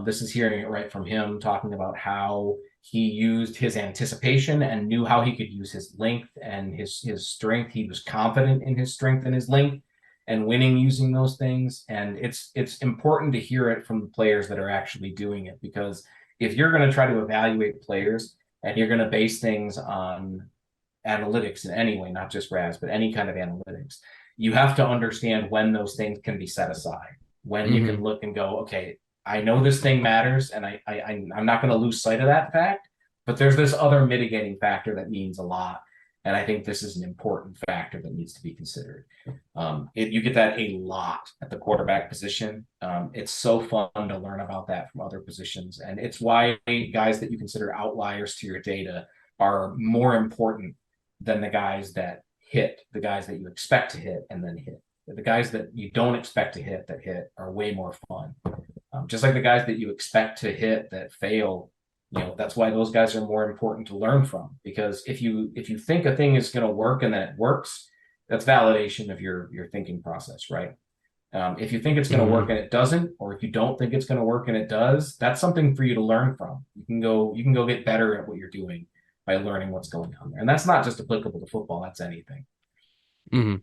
This is hearing it right from him, talking about how he used his anticipation and knew how he could use his length and his strength. He was confident in his strength and his length, and winning using those things. And it's important to hear it from the players that are actually doing it, because if you're going to try to evaluate players and you're going to base things on analytics in any way, not just Raz, but any kind of analytics, you have to understand when those things can be set aside, when you Hmm. can look and go, okay, I know this thing matters, and I'm not going to lose sight of that fact, but there's this other mitigating factor that means a lot, and I think this is an important factor that needs to be considered. You get that a lot at the quarterback position. It's so fun to learn about that from other positions, and it's why guys that you consider outliers to your data are more important than the guys that hit, the guys that you expect to hit and then hit. The guys that you don't expect to hit that hit are way more fun. Just like the guys that you expect to hit that fail, that's why those guys are more important to learn from. Because if you think a thing is going to work and then it works, that's validation of your thinking process, right? If you think it's going to Hmm. work and it doesn't, or if you don't think it's going to work and it does, that's something for you to learn from. You can go get better at what you're doing by learning what's going on there. And that's not just applicable to football, that's anything. Hmm.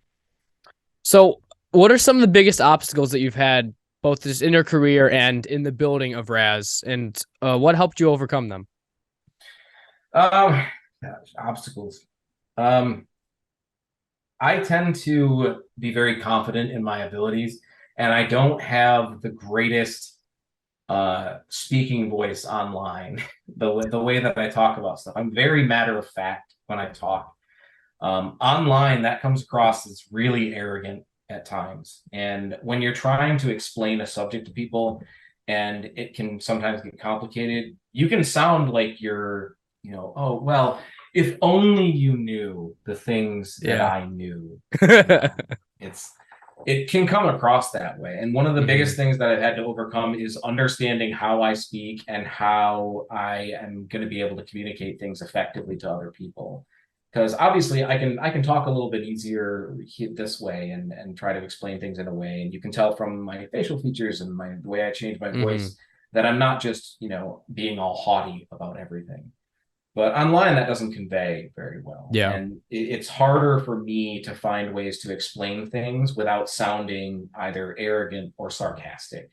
So, what are some of the biggest obstacles that you've had, both just in your career and in the building of Raz, and what helped you overcome them? Um, Gosh, obstacles. Um, I tend to be very confident in my abilities, and I don't have the greatest speaking voice online. The way that I talk about stuff, I'm very matter of fact when I talk. Online, that comes across as really arrogant at times. And when you're trying to explain a subject to people, and it can sometimes get complicated, you can sound like you're, oh, well, if only you knew the things that Yeah. I knew. It's it can come across that way. And one of the biggest Hmm. things that I've had to overcome is understanding how I speak and how I am going to be able to communicate things effectively to other people. Because obviously I can talk a little bit easier this way and try to explain things in a way. And you can tell from my facial features and the way I change my Hmm. voice that I'm not just, being all haughty about everything. But online, that doesn't convey very well. Yeah. And it's harder for me to find ways to explain things without sounding either arrogant or sarcastic.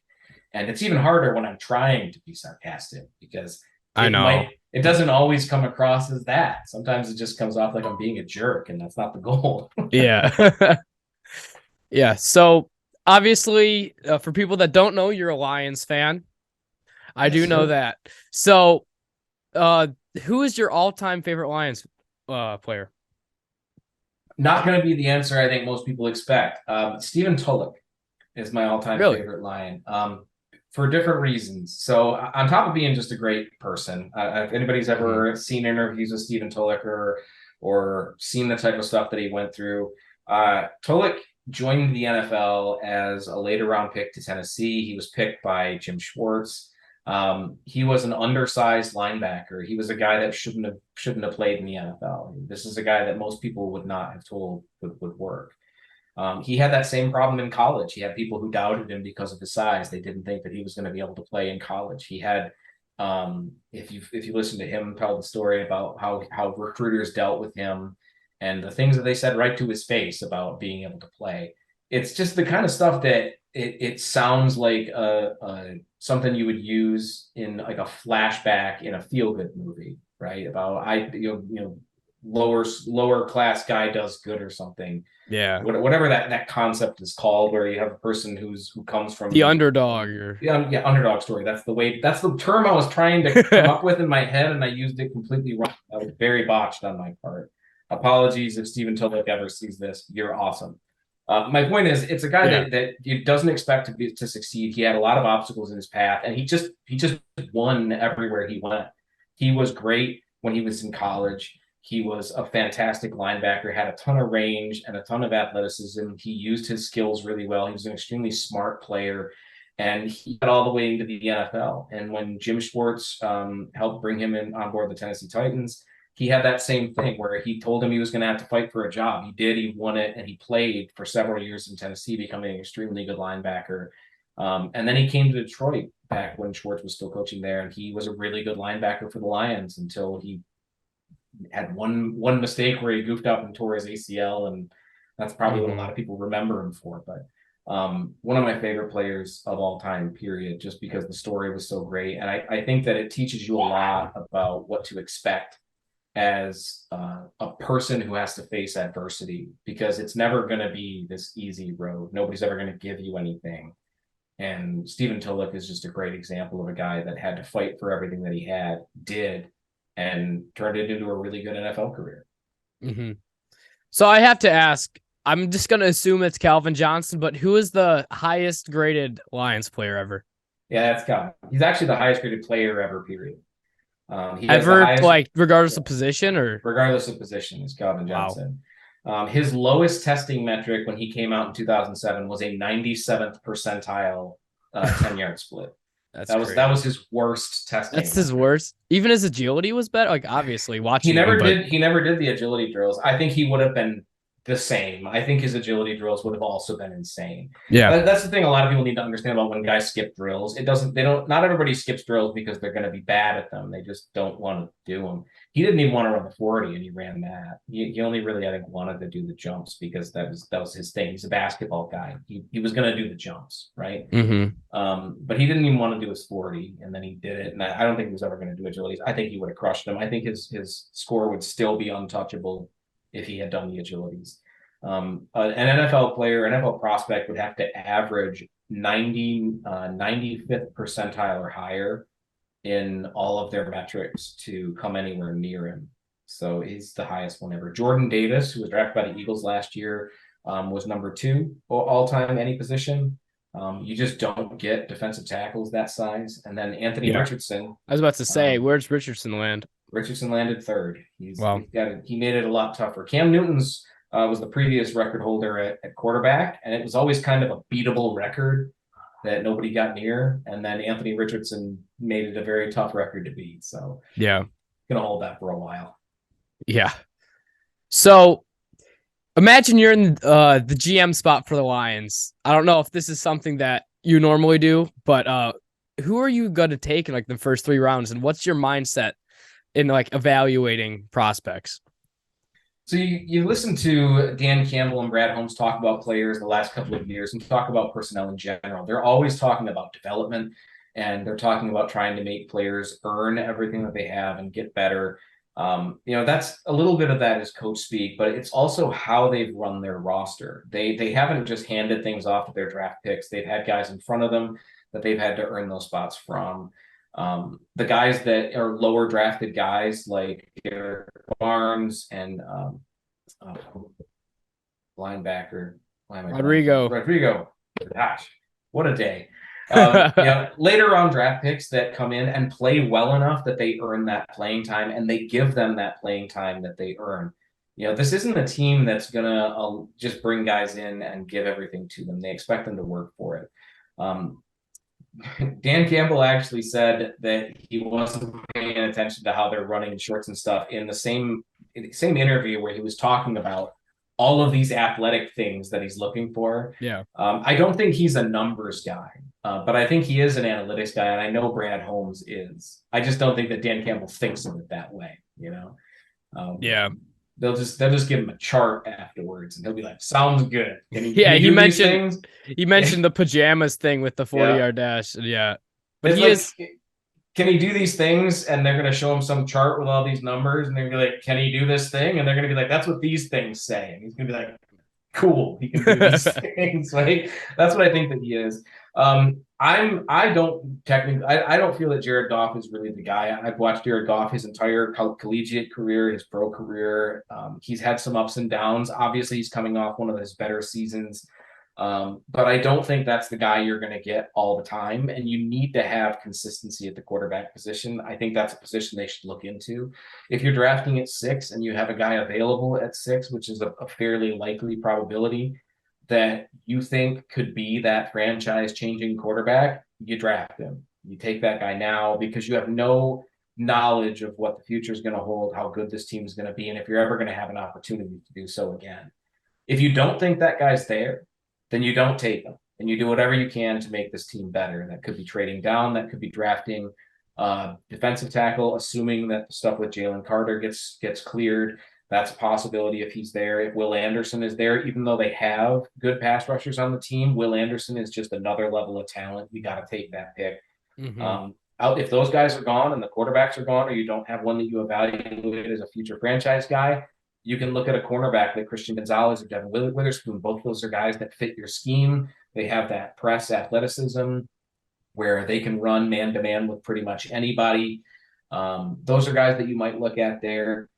And it's even harder when I'm trying to be sarcastic, because I know. it doesn't always come across as that. Sometimes it just comes off like I'm being a jerk, and that's not the goal. Yeah. Yeah. So, obviously, for people that don't know, you're a Lions fan. I Yes, do know sir. that. So, uh, who is your all-time favorite Lions player? Not going to be the answer I think most people expect. Stephen Tulloch is my all-time Really? favorite Lion. for different reasons. So on top of being just a great person, if anybody's ever seen interviews with Stephen Tulloch or seen the type of stuff that he went through, Tulloch joined the NFL as a later round pick to Tennessee. He was picked by Jim Schwartz. He was an undersized linebacker. He was a guy that shouldn't have played in the NFL. This is a guy that most people would not have told would work. He had that same problem in college. He had people who doubted him because of his size. They didn't think that he was going to be able to play in college. He had, if you listen to him tell the story about how recruiters dealt with him and the things that they said right to his face about being able to play. It's just the kind of stuff that it sounds like something you would use in like a flashback in a feel-good movie, right? About lower class guy does good or something. Yeah. Whatever that concept is called, where you have a person who comes from the underdog underdog story. That's the term I was trying to come up with in my head, and I used it completely wrong. That was very botched on my part. Apologies if Stephen Tulloch ever sees this. You're awesome. My point is, it's a guy that doesn't expect to succeed. He had a lot of obstacles in his path, and he just won everywhere he went. He was great when he was in college. He was a fantastic linebacker, had a ton of range and a ton of athleticism. He used his skills really well. He was an extremely smart player, and he got all the way into the NFL. And when Jim Schwartz helped bring him on board the Tennessee Titans, he had that same thing where he told him he was going to have to fight for a job. He did. He won it, and he played for several years in Tennessee, becoming an extremely good linebacker. And then he came to Detroit back when Schwartz was still coaching there, and he was a really good linebacker for the Lions until he had one mistake where he goofed up and tore his ACL, and that's probably what a lot of people remember him for. But one of my favorite players of all time, period, just because the story was so great. And I think that it teaches you a lot about what to expect as a person who has to face adversity, because it's never going to be this easy road. Nobody's ever going to give you anything. And Stephen Tulloch is just a great example of a guy that had to fight for everything that he did, and turned it into a really good NFL career. So I have to ask, I'm just going to assume it's Calvin Johnson, but who is the highest graded Lions player ever? Yeah, that's Calvin. He's actually the highest graded player ever, period. Regardless of position, or regardless of position, is Calvin Johnson. Wow. His lowest testing metric when he came out in 2007 was a 97th percentile 10-yard split. That was his worst testing. That's his worst. Even his agility was better. Like, obviously, watching he never did the agility drills. I think he would have been the same. I think his agility drills would have also been insane. Yeah, that's the thing a lot of people need to understand about when guys skip drills. Not everybody skips drills because they're going to be bad at them. They just don't want to do them. He didn't even want to run the 40, and he ran that. He only really, I think, wanted to do the jumps because that was his thing. He's a basketball guy. He was going to do the jumps, right? But he didn't even want to do his 40, and then he did it. And I don't think he was ever going to do agilities. I think he would have crushed him. I think his score would still be untouchable if he had done the agilities. An NFL player, NFL prospect would have to average 95th percentile or higher in all of their metrics to come anywhere near him. So he's the highest one ever. Jordan Davis, who was drafted by the Eagles last year, was number 2 all-time any position. You just don't get defensive tackles that size. And then Anthony Richardson. I was about to say, where's Richardson land? Richardson landed 3rd. He made it a lot tougher. Cam Newton's was the previous record holder at quarterback, and it was always kind of a beatable record that nobody got near. And then Anthony Richardson made it a very tough record to beat. So yeah, gonna hold that for a while. Yeah. So imagine you're in the GM spot for the Lions. I don't know if this is something that you normally do, but who are you going to take in like the first 3 rounds, and what's your mindset in like evaluating prospects? So you listen to Dan Campbell and Brad Holmes talk about players the last couple of years and talk about personnel in general. They're always talking about development, and they're talking about trying to make players earn everything that they have and get better. That's a little bit of that is coach speak, but it's also how they've run their roster. They haven't just handed things off to their draft picks. They've had guys in front of them that they've had to earn those spots from. The guys that are lower drafted guys like Eric Barnes and linebacker Rodrigo. Gosh, what a day. Later round draft picks that come in and play well enough that they earn that playing time, and they give them that playing time that they earn. This isn't a team that's gonna just bring guys in and give everything to them. They expect them to work for it. Dan Campbell actually said that he wasn't paying attention to how they're running shorts and stuff in the same interview where he was talking about all of these athletic things that he's looking for. Yeah. I don't think he's a numbers guy, but I think he is an analytics guy, and I know Brad Holmes is. I just don't think that Dan Campbell thinks of it that way. Yeah. They'll just give him a chart afterwards, and he'll be like, "Sounds good." He mentioned the pajamas thing with the 40-yard dash. Yeah, but can he do these things? And they're going to show him some chart with all these numbers, and they're going to be like, "Can he do this thing?" And they're going to be like, "That's what these things say." And he's going to be like, "Cool, he can do these things." Right? That's what I think that he is. I don't feel that Jared Goff is really the guy. I've watched Jared Goff his entire collegiate career, his pro career. He's had some ups and downs. Obviously, he's coming off one of his better seasons. But I don't think that's the guy you're going to get all the time. And you need to have consistency at the quarterback position. I think that's a position they should look into. If you're drafting at 6 and you have a guy available at 6, which is a fairly likely probability that you think could be that franchise changing quarterback, you draft him. You take that guy now because you have no knowledge of what the future is going to hold, how good this team is going to be, and if you're ever going to have an opportunity to do so again. If you don't think that guy's there, then you don't take him, and you do whatever you can to make this team better. That could be trading down, that could be drafting defensive tackle, assuming that the stuff with Jalen Carter gets cleared. That's a possibility if he's there. If Will Anderson is there, even though they have good pass rushers on the team, Will Anderson is just another level of talent. We got to take that pick. If those guys are gone and the quarterbacks are gone, or you don't have one that you evaluate as a future franchise guy, you can look at a cornerback like Christian Gonzalez or Devin Witherspoon. Both of those are guys that fit your scheme. They have that press athleticism where they can run man-to-man with pretty much anybody. Those are guys that you might look at there.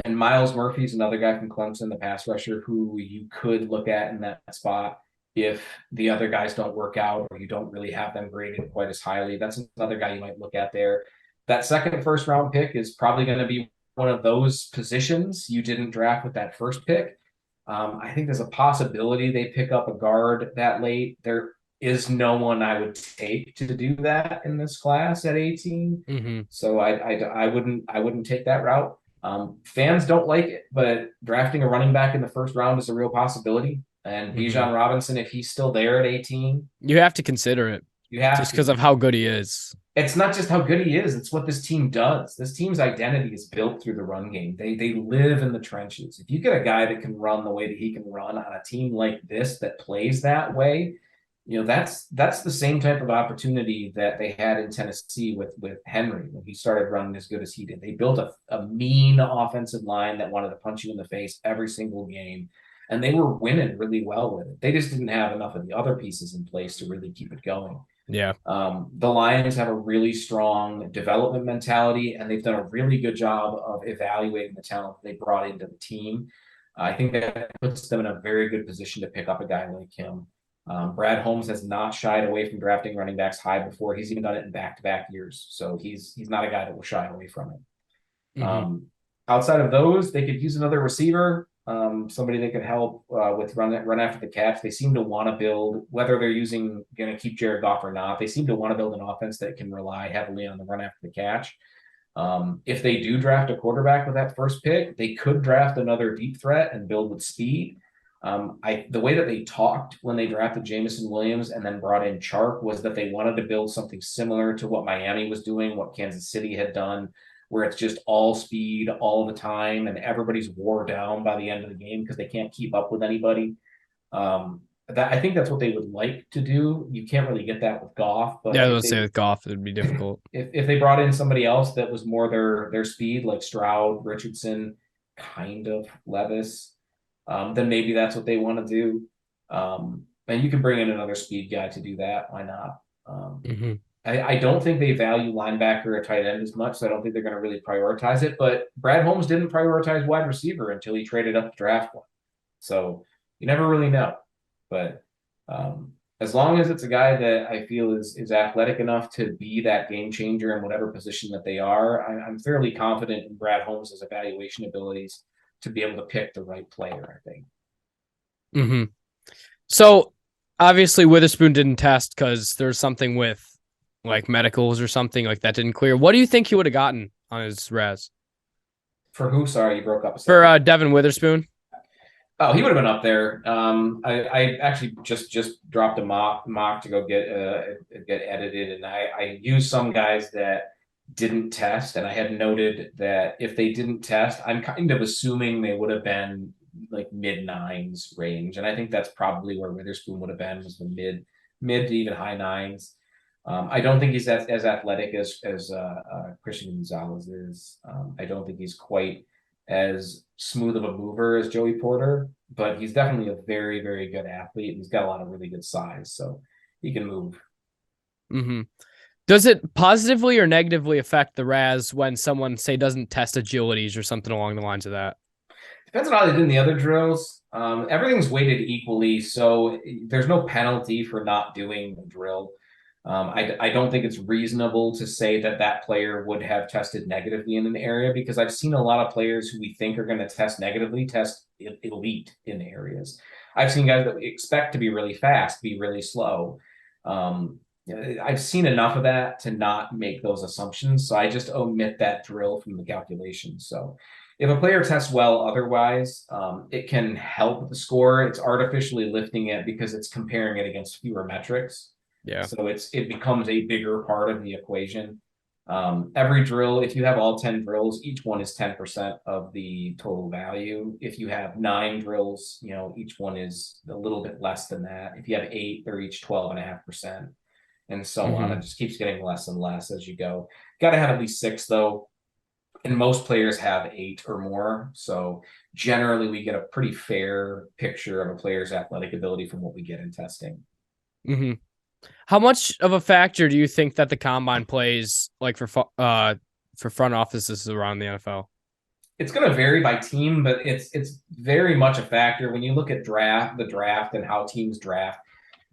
And Miles Murphy's another guy from Clemson, the pass rusher, who you could look at in that spot if the other guys don't work out or you don't really have them graded quite as highly. That's another guy you might look at there. That second first-round pick is probably going to be one of those positions you didn't draft with that first pick. I think there's a possibility they pick up a guard that late. There is no one I would take to do that in this class at 18. So I wouldn't take that route. Fans don't like it, but drafting a running back in the first round is a real possibility. And Bijan Robinson, if he's still there at 18, you have to consider it. You have just because of how good he is. It's not just how good he is; it's what this team does. This team's identity is built through the run game. They live in the trenches. If you get a guy that can run the way that he can run on a team like this that plays that way, that's the same type of opportunity that they had in Tennessee with Henry when he started running as good as he did. They built a mean offensive line that wanted to punch you in the face every single game, and they were winning really well with it. They just didn't have enough of the other pieces in place to really keep it going. Yeah. The Lions have a really strong development mentality, and they've done a really good job of evaluating the talent they brought into the team. I think that puts them in a very good position to pick up a guy like him. Brad Holmes has not shied away from drafting running backs high before. He's even done it in back-to-back years. So he's not a guy that will shy away from it. Outside of those, they could use another receiver, somebody that could help with run after the catch. They seem to want to build, whether they're going to keep Jared Goff or not, they seem to want to build an offense that can rely heavily on the run after the catch. If they do draft a quarterback with that first pick, they could draft another deep threat and build with speed. The way that they talked when they drafted Jameson Williams and then brought in Chark was that they wanted to build something similar to what Miami was doing, what Kansas City had done, where it's just all speed all the time and everybody's wore down by the end of the game because they can't keep up with anybody. I think that's what they would like to do. You can't really get that with Goff. But yeah, let's say with Goff, it'd be difficult. If they brought in somebody else that was more their speed, like Stroud, Richardson, kind of Levis, then maybe that's what they want to do. And you can bring in another speed guy to do that. Why not? I don't think they value linebacker or tight end as much, so I don't think they're going to really prioritize it. But Brad Holmes didn't prioritize wide receiver until he traded up to draft one. So you never really know. But as long as it's a guy that I feel is athletic enough to be that game changer in whatever position that they are, I'm fairly confident in Brad Holmes' evaluation abilities to be able to pick the right player, I think. Mm-hmm. So obviously Witherspoon didn't test because there's something with like medicals or something like that didn't clear. What do you think he would have gotten on his Raz? For who? Sorry, you broke up a For second. Devin Witherspoon? Oh, he would have been up there. I actually just dropped a mock to go get edited, and I used some guys that didn't test, and I had noted that if they didn't test, I'm kind of assuming they would have been like mid nines range, and I think that's probably where Witherspoon would have been, was the mid to even high nines. I don't think he's as athletic as Christian Gonzalez is. I don't think he's quite as smooth of a mover as Joey Porter, but he's definitely a very, very good athlete. And he's got a lot of really good size, so he can move. Mm-hmm. Does it positively or negatively affect the Raz when someone, say, doesn't test agilities or something along the lines of that? Depends on how they did in the other drills. Everything's weighted equally, so there's no penalty for not doing the drill. I don't think it's reasonable to say that that player would have tested negatively in an area, because I've seen a lot of players who we think are going to test negatively test elite in areas. I've seen guys that we expect to be really fast be really slow. I've seen enough of that to not make those assumptions, so I just omit that drill from the calculation. So if a player tests well otherwise, it can help the score. It's artificially lifting it because it's comparing it against fewer metrics. Yeah. So it becomes a bigger part of the equation. Every drill, if you have all 10 drills, each one is 10% of the total value. If you have 9 drills, each one is a little bit less than that. If you have 8, they're each 12.5%, and so on. It just keeps getting less and less as you go. Got to have at least 6 though. And most players have 8 or more. So generally we get a pretty fair picture of a player's athletic ability from what we get in testing. Mm-hmm. How much of a factor do you think that the combine plays, like for front offices around the NFL? It's going to vary by team, but it's very much a factor when you look at the draft and how teams draft.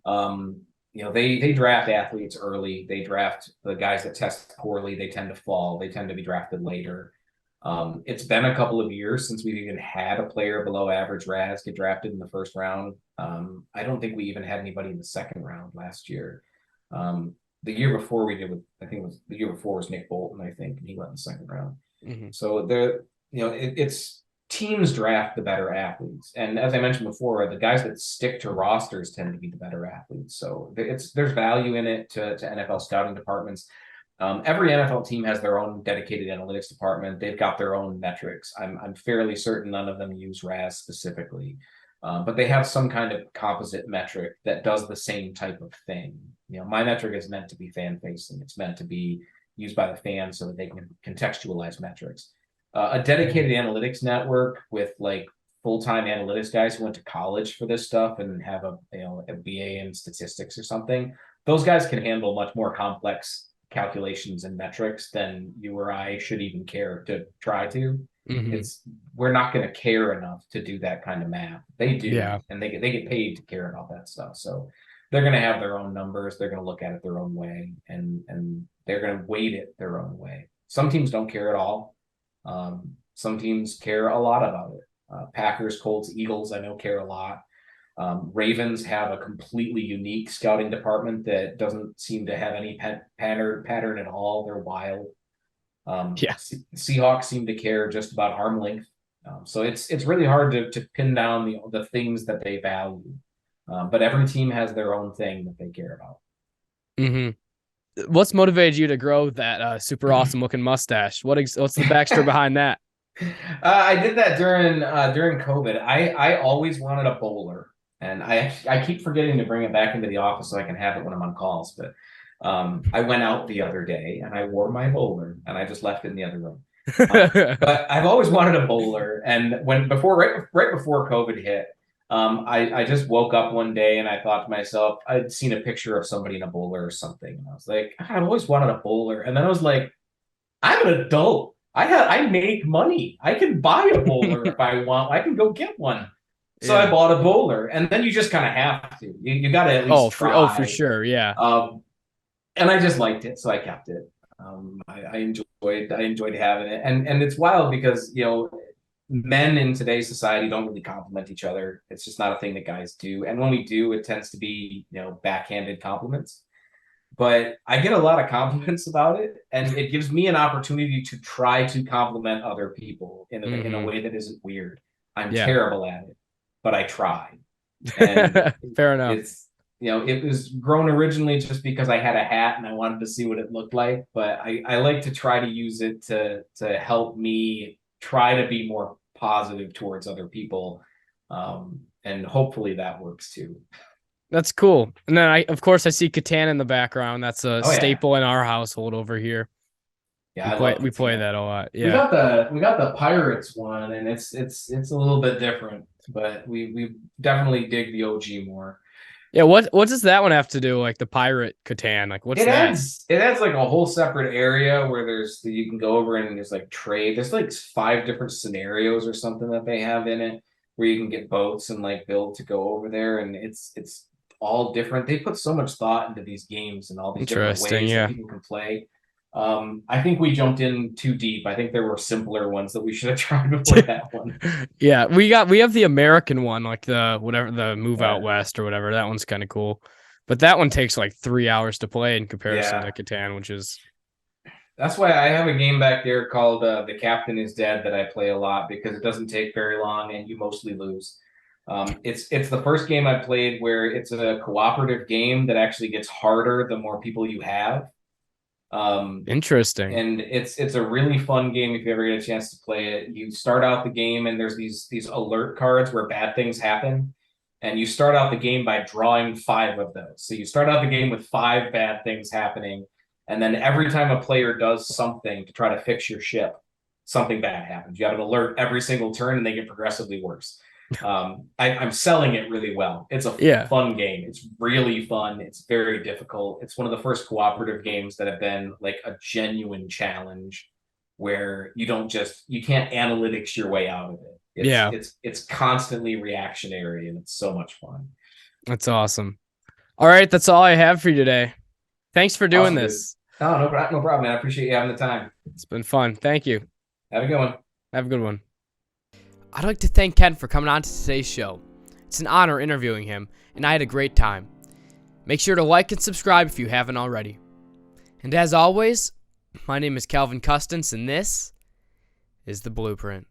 They draft athletes early. They draft the guys that test poorly. They tend to fall. They tend to be drafted later. It's been a couple of years since we've even had a player below average Raz get drafted in the first round. I don't think we even had anybody in the second round last year. The year before we did, I think it was the year before was Nick Bolton, I think, and he went in the second round. Mm-hmm. So it's teams draft the better athletes, and as I mentioned before, the guys that stick to rosters tend to be the better athletes. So there's value in it to NFL scouting departments. Every NFL team has their own dedicated analytics department. They've got their own metrics. I'm fairly certain none of them use Raz specifically, but they have some kind of composite metric that does the same type of thing. My metric is meant to be fan facing. It's meant to be used by the fans so that they can contextualize metrics. A dedicated analytics network with like full-time analytics guys who went to college for this stuff and have a BA in statistics or something. Those guys can handle much more complex calculations and metrics than you or I should even care to try to. Mm-hmm. We're not going to care enough to do that kind of math. They do, yeah. And they get paid to care about that stuff. So they're going to have their own numbers. They're going to look at it their own way, and they're going to weight it their own way. Some teams don't care at all. Some teams care a lot about it. Packers, Colts, Eagles, I know care a lot. Ravens have a completely unique scouting department that doesn't seem to have any pattern at all. They're wild. Seahawks seem to care just about arm length. So it's really hard to pin down the things that they value. But every team has their own thing that they care about. Mm-hmm. What's motivated you to grow that super awesome looking mustache? What's the backstory behind that? I did that during COVID. I always wanted a bowler. And I keep forgetting to bring it back into the office so I can have it when I'm on calls. But I went out the other day and I wore my bowler and I just left it in the other room. But I've always wanted a bowler. And right before COVID hit, I just woke up one day and I thought to myself, I'd seen a picture of somebody in a bowler or something. And I was like, I've always wanted a bowler. And then I was like, I'm an adult. I make money. I can buy a bowler if I want. I can go get one. So I bought a bowler, and then you just kind of have to. You got to at least try. For sure, yeah. And I just liked it, so I kept it. I enjoyed having it, and it's wild because men in today's society don't really compliment each other. It's just not a thing that guys do, and when we do, it tends to be backhanded compliments. But I get a lot of compliments about it, and it gives me an opportunity to try to compliment other people in a way that isn't weird. I'm terrible at it, but I try. And fair enough. It's it was grown originally just because I had a hat and I wanted to see what it looked like, but I like to try to use it to help me try to be more positive towards other people, and hopefully that works too. That's cool. And then of course I see Catan in the background. That's a staple in our household over here. Yeah, we play that a lot. Yeah, we got the Pirates one, and it's a little bit different, but we definitely dig the OG more. Yeah, what does that one have to do, like the pirate Catan? Like what's that? It adds like a whole separate area where you can go over and there's like trade. There's like 5 different scenarios or something that they have in it where you can get boats and like build to go over there, and it's all different. They put so much thought into these games and all these different ways that people can play. I think we jumped in too deep. I think there were simpler ones that we should have tried before that one. Yeah, we have the American one, like the Move Out West or whatever. That one's kind of cool, but that one takes like 3 hours to play in comparison to Catan, which is. That's why I have a game back there called The Captain is Dead that I play a lot, because it doesn't take very long and you mostly lose. It's the first game I played where it's a cooperative game that actually gets harder the more people you have. Interesting. And it's a really fun game if you ever get a chance to play it. You start out the game and there's these alert cards where bad things happen, and you start out the game by drawing 5 of those. So you start out the game with 5 bad things happening, and then every time a player does something to try to fix your ship, something bad happens. You have an alert every single turn, and they get progressively worse. I'm selling it really well. It's a fun game. It's really fun. It's very difficult. It's one of the first cooperative games that have been like a genuine challenge where you can't analytics your way out of it. It's constantly reactionary, and it's so much fun. That's awesome. All right, that's all I have for you today. Thanks for doing this. No problem, man. I appreciate you having the time. It's been fun. Thank you. Have a good one. Have a good one. I'd like to thank Kent for coming on to today's show. It's an honor interviewing him, and I had a great time. Make sure to like and subscribe if you haven't already. And as always, my name is Calvin Custance, and this is The Blueprint.